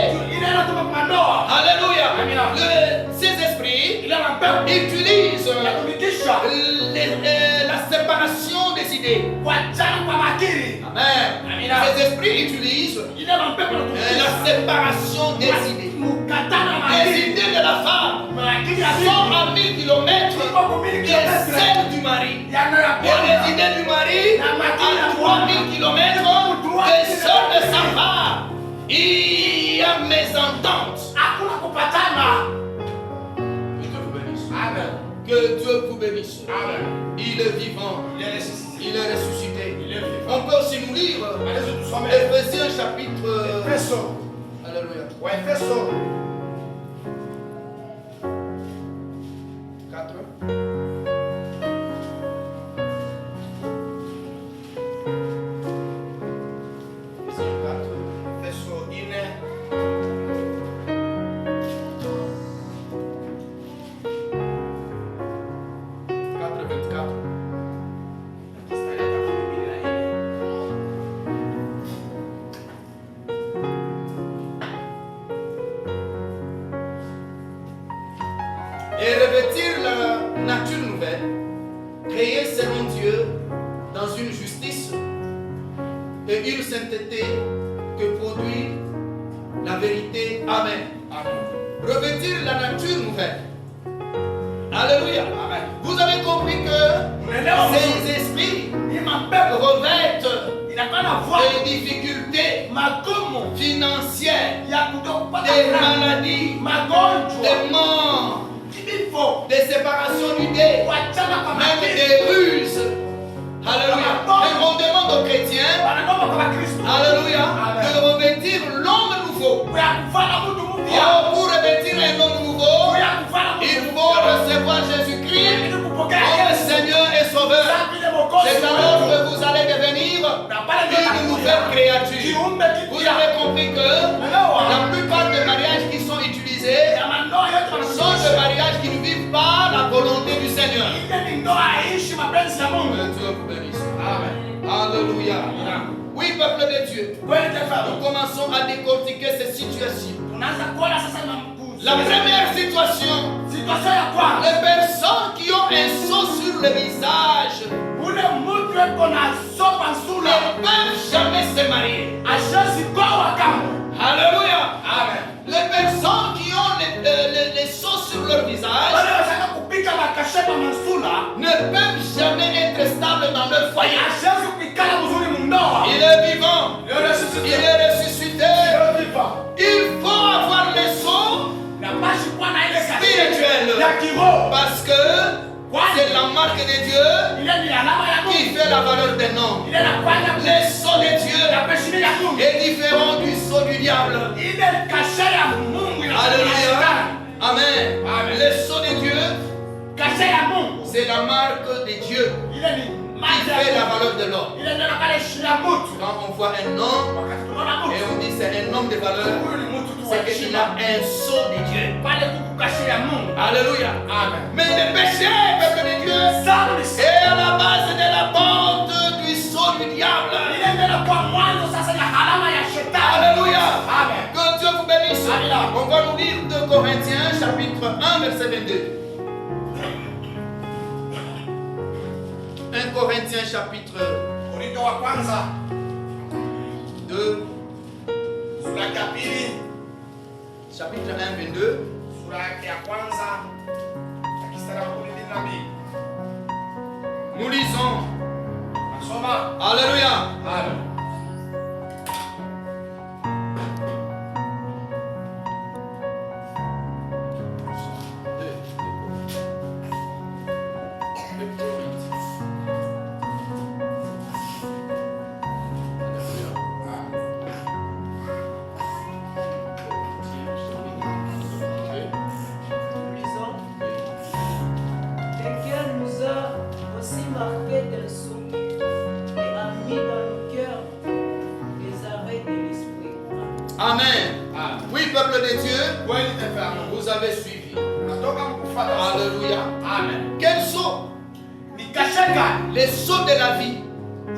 Ces esprits utilisent la séparation des idées. Les idées de la femme sont à 1000 kilomètres de celles du mari. Et les idées du mari à 3000 kilomètres de celles de sa femme. Il y a mésentente. Que Dieu vous bénisse. Amen. Il est vivant. Il est ressuscité. On peut aussi nous lire Éphésiens chapitre. Alléluia. Ouais, Éphésiens 4. Éphésiens 4. Éphésiens 24. Et revêtir la nature nouvelle, créée selon Dieu dans une justice et une sainteté que produit la vérité. Amen. Amen. Revêtir la nature nouvelle. Alléluia. Amen. Vous avez compris que ces esprits revêtent des difficultés financières, des maladies, des morts, des séparations d'idées, même des ruses. Alléluia. Et on demande aux chrétiens, alléluia, de revêtir l'homme nouveau. Pour revêtir un homme nouveau, il faut recevoir Jésus-Christ comme Seigneur et Sauveur. C'est alors que vous allez devenir une nouvelle créature. Vous avez compris que la plupart des mariages qui sont utilisés sont des mariages qui ne vivent pas la volonté du Seigneur. Dieu vous bénisse. Amen. Alléluia. Oui, peuple de Dieu. Nous commençons à décortiquer ces situations. La première situation, les personnes qui ont un sceau sur le visage ne peuvent jamais se marier. Alléluia. Amen. Les personnes qui ont les sceaux sur leur visage ne peuvent jamais être stables dans leur foyer. Il est vivant. Il est ressuscité. Il faut avoir les sceaux spirituels. Parce que c'est la marque de Dieu qui fait la valeur d'un homme. Le sceau de Dieu est différent du sceau du diable. Alléluia. Amen. Le sceau de Dieu, c'est la marque de Dieu qui fait la valeur de l'homme. Quand on voit un homme et on dit c'est un homme de valeur, c'est qu'il a un sceau de Dieu. Alléluia. Amen. Mais le péché, peuple de Dieu, est à la base de la porte du sceau du diable. Alléluia. Amen. Que Dieu vous bénisse. On va nous lire 2 Corinthiens chapitre 1 verset 22. 1 Corinthiens chapitre 2 chapitre 1 22. Nous lisons. Alléluia. Amen. Amen. Oui, peuple de Dieu, vous avez suivi. Alléluia. Amen. Quel sceau? Les sceaux de la vie.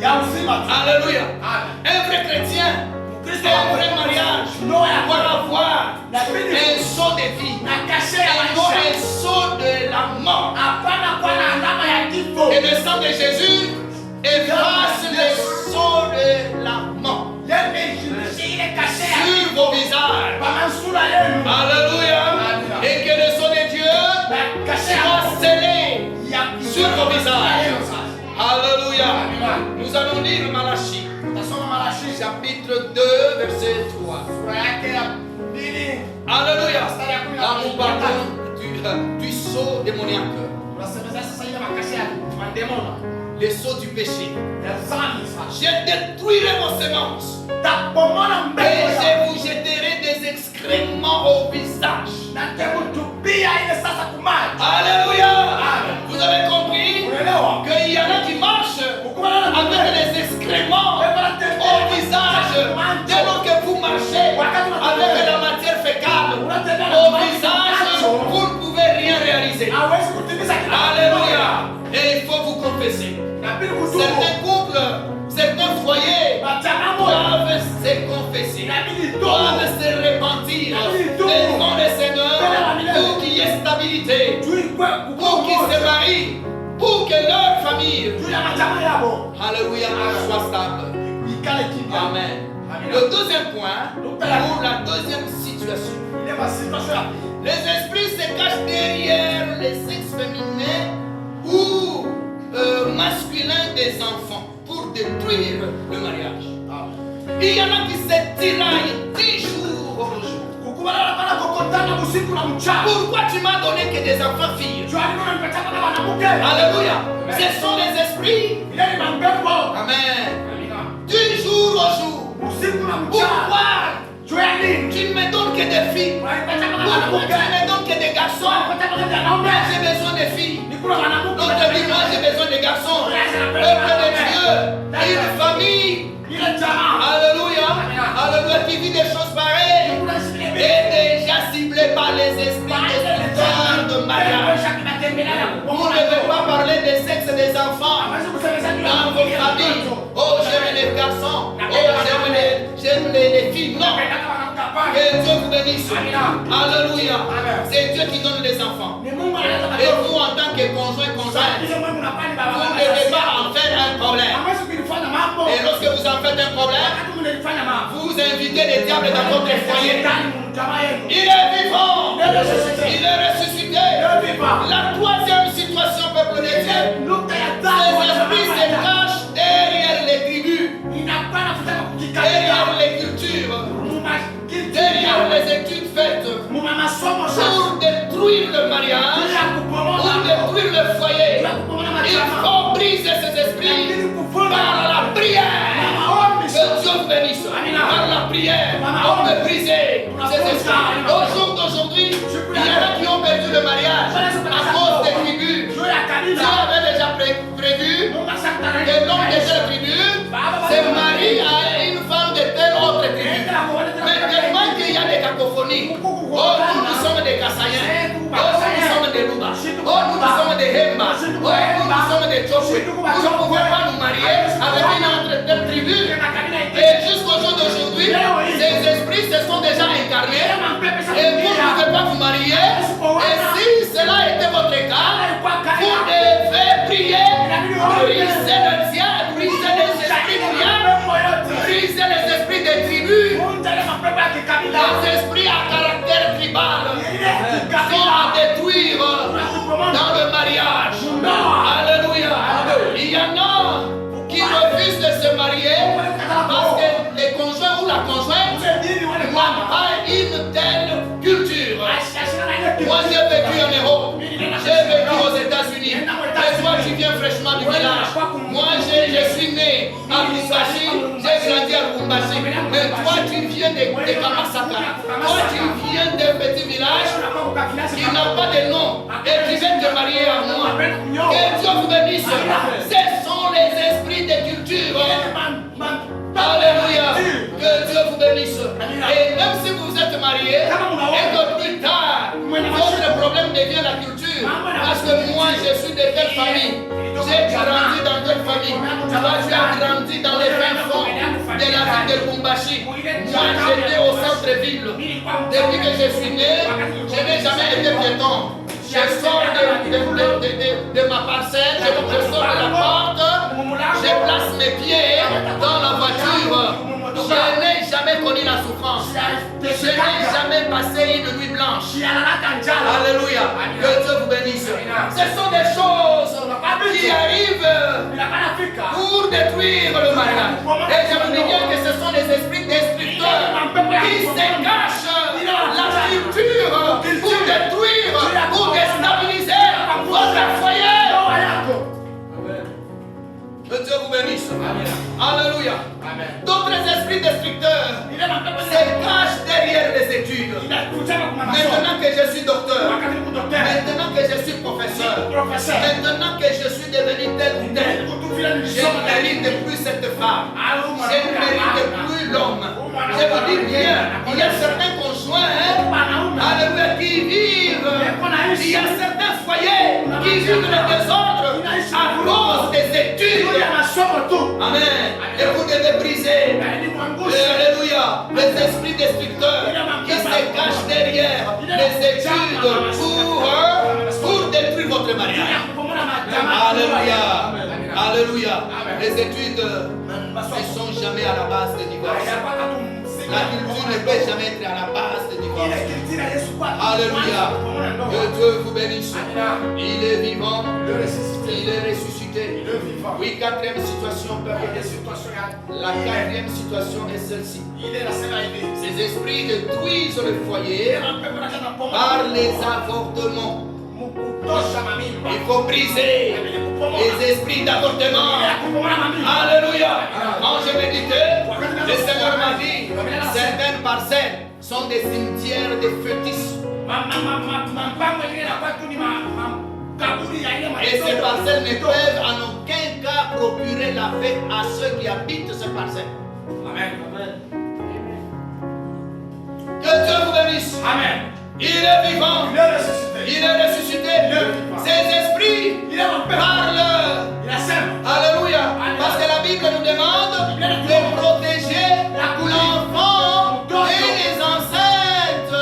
Alléluia. Un vrai chrétien, un vrai mariage doit avoir un sceau de vie, un sceau de la mort. Et le sang de Jésus efface le sceau de la mort. chapitre 2, verset 3. Alléluia. Là, nous parlons du sceau démoniaque. Les sceaux du péché. Je détruirai vos semences. Et je vous jetterai des excréments au visage. Alléluia. Vous avez compris qu'il y en a qui marchent avec des excréments au visage. Dès lors que vous marchez avec la matière fécale au visage, vous ne pouvez rien réaliser. Alléluia. Et il faut vous confesser. Certains couples, certains foyers doivent se confesser, doivent se repentir devant le Seigneur pour qu'il y ait stabilité, pour qu'ils se marient, pour que leur famille, alléluia, soit stable. Amen. Le deuxième point, pour la deuxième situation, les esprits se cachent derrière les sexes féminins ou masculins des enfants pour détruire le mariage. Il y en a qui se tiraillent 10 jours au jour. Pourquoi tu m'as donné que des enfants filles? Alléluia. Ce sont les esprits. Amen. 10 jours au jour. Pourquoi tu ne me donnes que des filles? Pourquoi tu ne me donnes que des garçons? J'ai besoin de filles. L'autre dit, moi j'ai besoin de garçons. Peuple de Dieu, une famille. Alléluia. Alléluia, qui vit des choses pareilles est déjà ciblé par les esprits destructeurs de mariage. Vous ne devez pas parler des sexes des enfants dans vos familles. Oh, j'aime les garçons. Oh, j'aime les filles. Non. Que Dieu vous bénisse. Alléluia. C'est Dieu qui donne les enfants. Et vous, en tant que conjoint, vous ne devez pas en faire un problème. Et lorsque vous en faites un problème, vous invitez les diables dans votre foyer. Il est vivant. Il est ressuscité. La troisième situation, peuple de Dieu, les esprits se cachent derrière les tribus, derrière les cultures, derrière les études faites pour détruire le mariage, pour détruire le foyer. Il faut briser ces esprits par la prière. Que Dieu bénisse. Par la prière, on peut briser ces esprits. Au jour d'aujourd'hui, il y en a qui ont perdu le mariage à cause des tribus. Dieu avait déjà prévu que l'homme de cette tribu se marie à une femme de telle autre tribu. Mais tellement qu'il y a des cacophonies. Oh, nous sommes des Kassaïens. Oh, nous sommes des Louba. Oh, nous sommes des Hemba. Oh, nous sommes des Chokwe. Nous ne pouvons pas nous marier avec une autre telle tribu. Et jusqu'au jour d'aujourd'hui, ces esprits se sont déjà incarnés. Et vous ne pouvez pas vous marier. Et si cela était votre cas, vous devez prier, briser le diable, briser les esprits du diable, briser les esprits des tribus, les esprits à caractère tribal sont à détruire dans le mariage. Alléluia. Il y en a qui refusent de se marier parce que les conjoints ou la conjointe n'ont pas une telle culture. Moi j'ai vécu en Europe, j'ai vécu aux États-Unis. Et toi tu viens fraîchement du village. Moi je suis né à Lubumbashi, j'ai grandi à Lubumbashi. Mais toi tu viens de Kamasaka. Toi tu viens d'un petit village qui n'a pas de nom. Et tu viens te marier à moi. Que Dieu vous bénisse. Ce sont les esprits de culture. Alléluia. Que Dieu vous bénisse. Et même si vous êtes marié, et que plus tard, votre problème devient la culture. Parce que moi, je suis de telle famille. J'ai grandi dans telle famille. Toi, tu as grandi dans les fins fonds de la ville de Lubumbashi. Moi, j'étais au centre-ville. Depuis que je suis né, je n'ai jamais été piéton. Je sors de ma parcelle, je sors de la porte, je place mes pieds dans la voiture. Je n'ai jamais jamais connu la souffrance. Je n'ai jamais passé une nuit blanche. Alléluia. Que Dieu vous bénisse. Ce sont des choses qui arrivent pour détruire le mariage. Et je vous dis bien que ce sont des esprits destructeurs qui se cachent la structure pour détruire, pour déstabiliser votre foyer. Que Dieu vous bénisse. Alléluia. D'autres esprits destructeurs se cachent derrière les études. Maintenant que je suis docteur, maintenant que je suis professeur, maintenant que je suis devenu tel ou tel, je ne mérite plus cette femme. Je ne mérite plus l'homme. Je vous dis bien, il y a certains conjoints, alléluia, qui vivent. Il y a certains foyers qui vivent le désordre à cause des études. Amen. Et vous devez briser, alléluia, les esprits destructeurs qui se cachent derrière les études pour détruire votre mariage. Alléluia. Alléluia. Les études ne sont jamais à la base de divorce. La culture ne peut jamais être à la base de divorce. Alléluia. Que Dieu vous bénisse. Il est vivant. Il est ressuscité. Oui, quatrième situation. La quatrième situation est celle-ci. Ces esprits détruisent le foyer par les avortements. Il faut briser les esprits d'avortement. Alléluia. Quand je méditais, le Seigneur m'a dit, certaines parcelles sont des cimetières de fœtus. Et ces parcelles ne peuvent en aucun cas procurer la paix à ceux qui habitent ces parcelles. Amen. Que Dieu vous bénisse. Amen. Il est vivant. Il est ressuscité. Ces esprits parlent. Alléluia. Parce que la Bible nous demande de protéger l'enfant et les enceintes.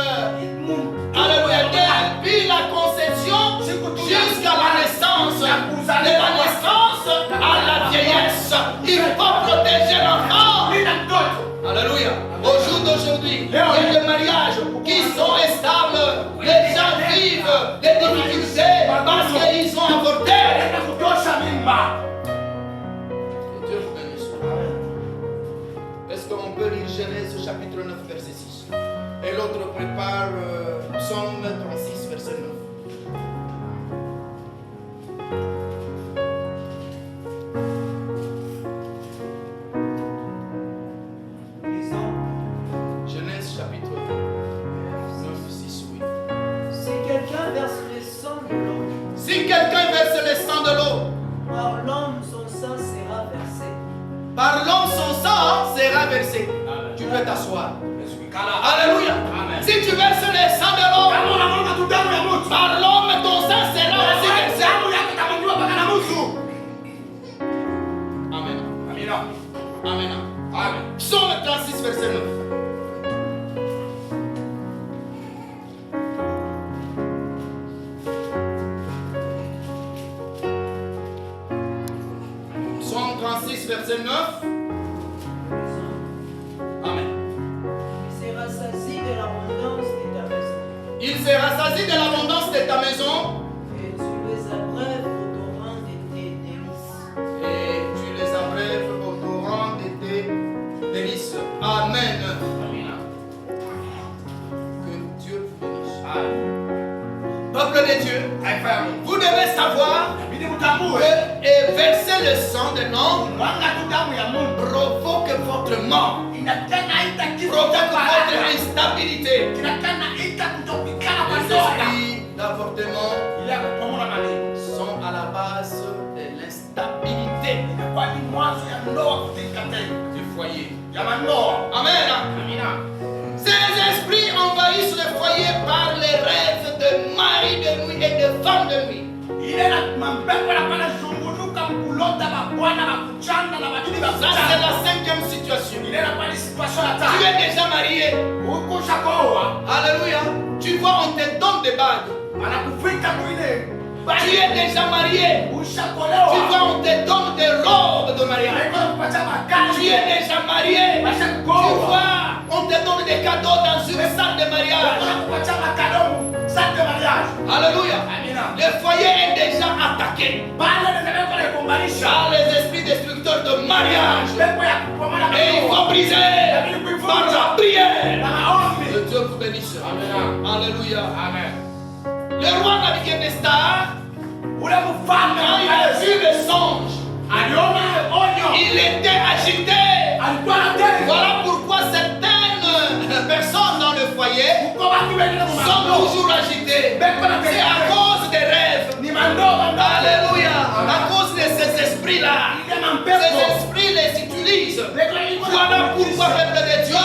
Alléluia. Depuis la conception jusqu'à la naissance. De la naissance à la vieillesse. Il faut protéger l'enfant. Alléluia. Au jour d'aujourd'hui, il y a des mariages qui sont instables. Les gens vivent des difficultés parce qu'ils ont avorté. Que Dieu vous bénisse. Est-ce qu'on peut lire Genèse chapitre 9, verset 6? Et l'autre prépare Psaume 36, verset 9. Si quelqu'un verse le sang de l'eau, par l'homme son sang sera versé. Par l'homme son sang sera versé. Tu peux t'asseoir. Alléluia. Si tu verses le sang de l'eau, par l'homme ton sang sera aussi versé. Amen. Amen. Amen. Psaume 36, verset 9. Verset 9. Amen. Il sera saisi de l'abondance de ta maison. Il sera saisi de l'abondance de ta maison. Et tu les abreuves au torrent de tes délices. Et tu les abreuves au torrent de tes délices. Amen. Que Dieu vous bénisse. Peuple de Dieu, vous devez savoir que verser le sang de l'homme provoque votre mort, provoque votre instabilité. Les esprits d'avortement sont à la base de l'instabilité du foyer. Amen. Ces esprits envahissent le foyer par les rêves de mari de nuit et de femme de nuit. Ça, c'est la cinquième situation. Tu es déjà marié. Alléluia. Tu vois, on te donne des bagues. Tu es déjà marié. Tu vois, on te donne des robes de mariage. Tu es déjà marié. Tu vois, on des cadeaux dans une salle de mariage. Alléluia. Le foyer est déjà attaqué par les esprits destructeurs de mariage. Et il faut briser par la prière. Que Dieu vous bénisse. Alléluia. Le roi Nabuchodonosor, quand il a vu le songe, il était agité. Voilà pourquoi certaines personnes dans le foyer sont toujours agitées. C'est à cause des rêves. Alléluia. À cause de ces esprits-là. Ces esprits les utilisent. Voilà pourquoi, peuple de Dieu,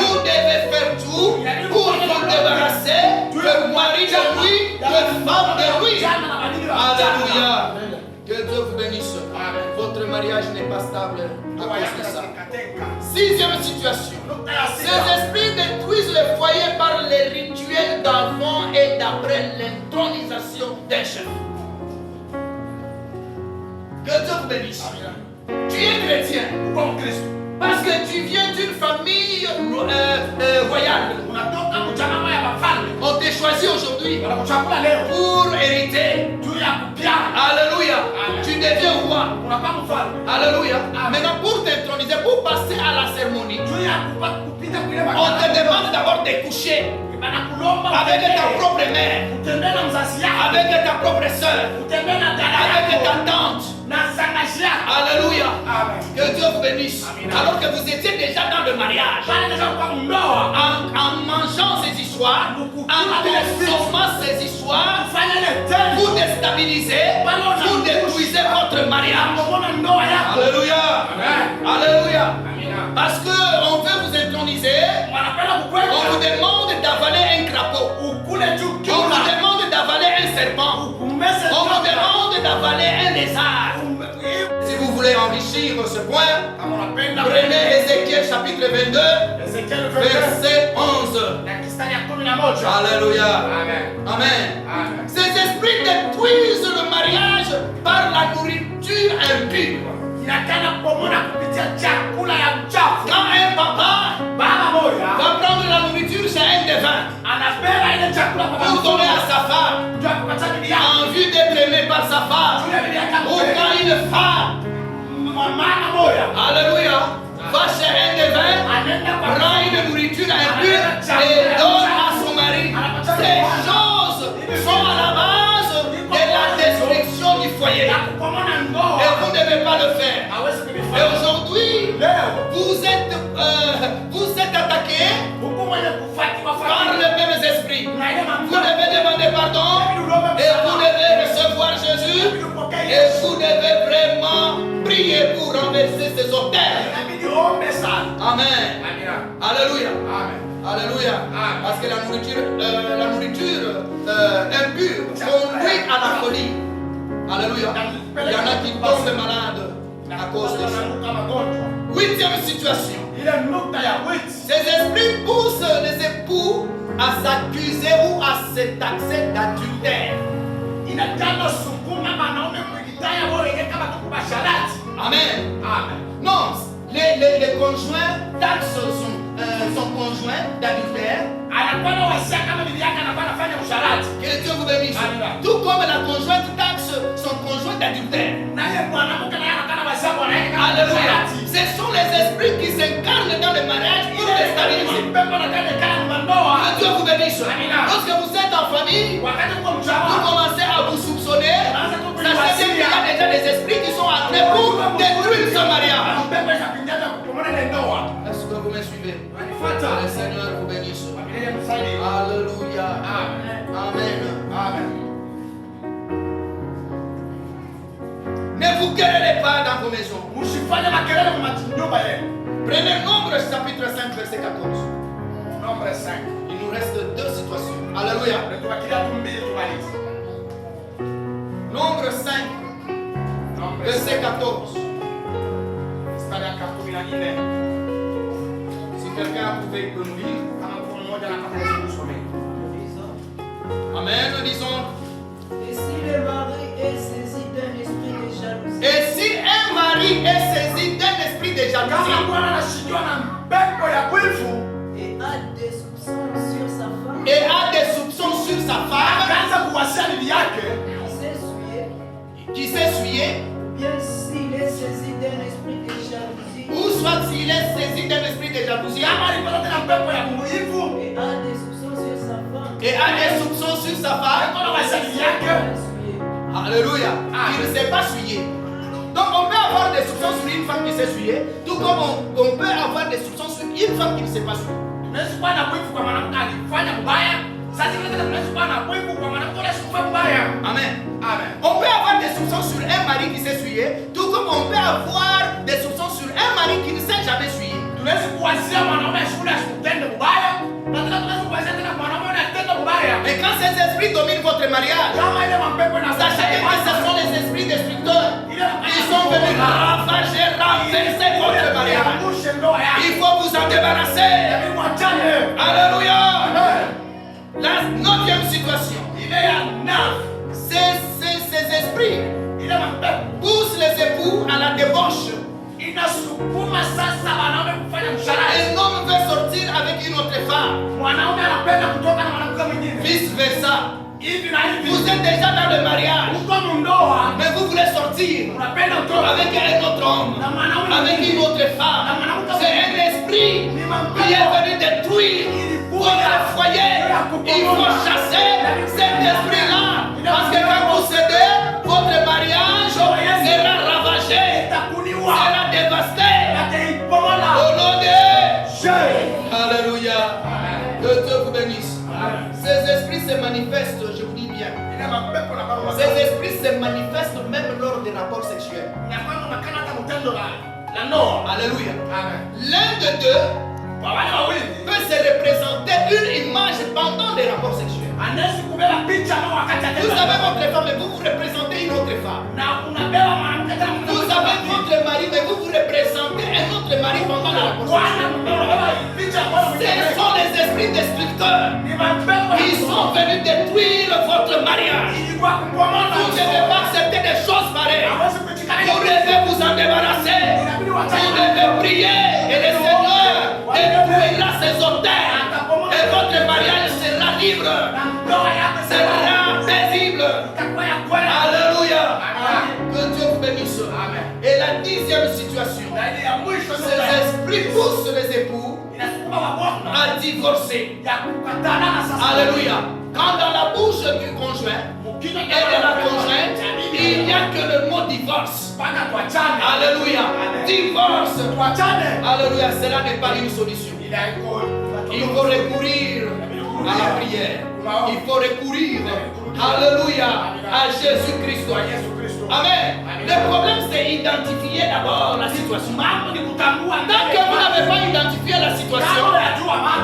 vous devez faire tout pour vous débarrasser de mari de lui, de femme de lui. Alléluia. Que Dieu vous bénisse. Votre mariage n'est pas stable à cause de ça. Sixième situation. Ces esprits détruisent le foyer par les rituels d'avant et d'après l'intronisation d'un chef. Que Dieu vous bénisse. Tu es chrétien parce que tu viens d'une famille royale. On t'a choisi aujourd'hui pour hériter. Alléluia. Tu deviens roi. Alléluia. Maintenant, pour t'introniser, pour passer à la cérémonie, on te demande d'abord de coucher avec ta propre mère, avec ta propre soeur, avec ta tante. Alléluia. Que Dieu vous bénisse. Alors que vous étiez déjà dans le mariage, en mangeant ces histoires, en consommant ces histoires, vous déstabilisez, vous détruisez votre mariage. Alléluia. Alléluia. Parce qu'on veut vous introniser, on vous demande d'avaler un crapaud, on vous demande d'avaler un serpent, on vous demande d'avaler un lézard. Si vous voulez enrichir ce point, prenez Ézéchiel chapitre 22, verset 11. Alléluia. Amen. Ces esprits détruisent le mariage par la nourriture impure. Quand un papa va prendre la nourriture chez un devin pour donner à sa femme, en vue d'être aimé par sa femme, ou quand une femme, alléluia, va chez un devin, prend une nourriture impure et donne à son mari. Ces choses sont à la base de la destruction du foyer. Et vous ne devez pas le faire. Et aujourd'hui, vous êtes attaqué par les mêmes esprits. Vous devez demander pardon et vous devez recevoir Jésus et vous devez vraiment prier pour renverser ces orteils. Amen. Alléluia. Alléluia. Parce que la nourriture impure conduit à la folie. Alléluia. Il y en a qui tombent malades à cause de ça. Huitième situation. Ces esprits poussent les époux à s'accuser ou à se taxer d'adultère. Amen. Non, les conjoints taxent son conjoint d'adultère. Que Dieu vous bénisse. Tout comme la conjointe taxe son conjoint d'adultère. Alléluia. Ce sont les esprits qui s'incarnent dans le mariage pour déstabiliser. Que Dieu vous bénisse. Lorsque vous êtes en famille, vous commencez à vous soupçonner. Sachez qu'il y a déjà des esprits qui sont entrés pour détruire ce mariage. Est-ce que vous me suivez? Le Seigneur vous bénisse. Alléluia. Amen. Ne vous querellez pas dans vos maisons. Prenez Nombre chapitre 5 verset 14. Il nous reste deux situations. Alléluia. Nombre 5 verset 14. Si quelqu'un pouvait le lire. Amen. Disons. Et si le mari est saisi d'un esprit de jalousie. Et si un mari est saisi d'un esprit de jalousie. Et a s'est souillé, bien s'il est saisi d'un esprit de jalousie, ou soit s'il est saisi d'un esprit de jalousie, et a des soupçons sur sa femme, et a des soupçons sur sa femme, alléluia, il ne s'est pas souillé. Donc on peut avoir des soupçons sur une femme qui s'est souillée, tout comme on peut avoir des soupçons sur une femme qui ne s'est pas souillée. Amen. Amen. On peut avoir des soupçons sur un mari qui s'est souillé, tout comme on peut avoir des soupçons sur un mari qui ne s'est jamais souillé. Mais quand ces esprits dominent votre mariage, sachez que ce sont les esprits destructeurs. Ils sont venus ravager, renverser votre mariage. Il faut vous en débarrasser. Alléluia. La 9e situation. Ces esprits poussent les époux à la débauche. Un homme veut sortir avec une autre femme. Vice versa. Vous êtes déjà dans le mariage, mais vous voulez sortir avec un autre homme, avec une autre femme. C'est un esprit qui est venu détruire votre foyer. Il faut chasser cet esprit-là, parce que quand vous cédez, votre mariage sera ravagé, sera dévasté. Au nom de Jésus. Alléluia. Que Dieu vous bénisse. Ces esprits se manifestent, je vous dis bien. Ces esprits se manifestent même lors des rapports sexuels. Alléluia. L'un de deux peut se représenter une image pendant des rapports sexuels. Vous avez votre femme, mais vous vous représentez une autre femme. Vous avez votre mari, mais vous vous représentez un autre mari pendant le rapport sexuel. Ce sont les esprits destructeurs. Ils sont venus détruire votre mariage. Vous ne devez pas accepter des choses pareilles. Vous devez vous en débarrasser. Vous devez prier et le Seigneur détruira ses orteils. Et votre mariage sera libre. Sera paisible. Alléluia. Que Dieu vous bénisse. Et la 10e situation. Ces esprits poussent les époux à divorcer. Alléluia. Quand dans la bouche du conjoint et de la conjointe, il n'y a que le mot divorce. Alléluia. Divorce. Alléluia. Cela n'est pas une solution. Il faut recourir à la prière. Il faut recourir, alléluia, à Jésus-Christ. Amen. Le problème, c'est identifier d'abord la situation. Tant que vous n'avez pas identifié la situation,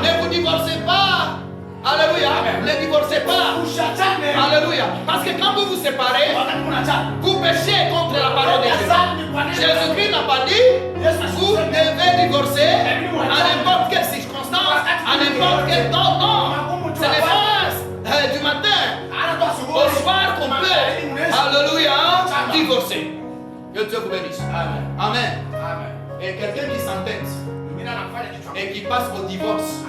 ne vous divorcez pas. Alléluia. Ne divorcez pas. Alléluia. Parce que quand vous vous séparez, vous péchez contre la parole de Dieu. Jésus-Christ n'a pas dit vous devez divorcer à n'importe quelle circonstance, à n'importe quel temps. Non. C'est les phases du matin au soir qu'on peut, alléluia, divorcer. Que Dieu vous bénisse. Amen. Et quelqu'un qui s'entête et qui passe au divorce,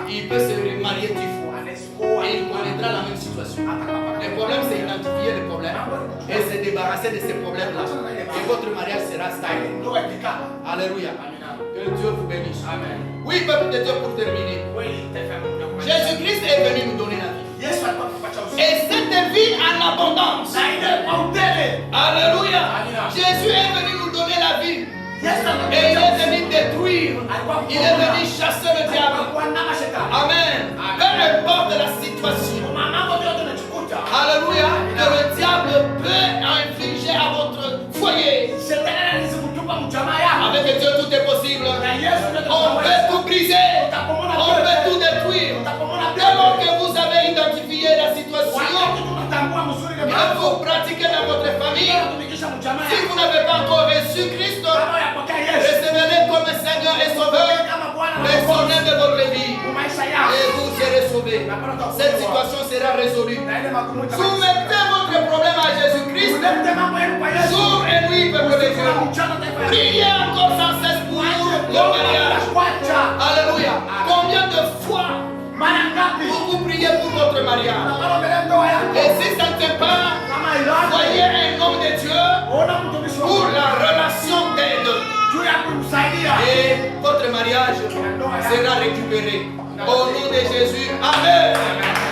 il peut se remarier 10 fois et il connaîtra la même situation. Le problème, c'est identifier les problèmes et se débarrasser de ces problèmes-là. Et votre mariage sera stable. Alléluia. Que Dieu vous bénisse. Oui, peuple de Dieu, pour terminer. Jésus-Christ est venu nous donner la vie. Et cette vie en abondance. Alléluia. Jésus est venu nous donner la vie. Et il est venu détruire. Il est venu chasser le diable. Amen. Peu importe la situation. Alléluia. Que le diable peut infliger à votre foyer. Avec Dieu, tout est possible. On peut tout briser. On peut tout détruire. Dès lors que vous avez identifié la situation que vous pratiquez dans votre famille, si vous n'avez pas encore reçu Christ, recevez-le comme Seigneur et Sauveur et Sauveur de votre vie. Et vous serez sauvés. Cette situation sera résolue. Soumettez votre problème à Jésus-Christ. Jour et nuit, peuple de Dieu. Priez encore sans cesse pour le mariage. Alléluia. Combien de fois vous priez pour votre mariage? Et si ça ne fait pas, voyez un homme sera récupéré. Au nom de Jésus, Amen.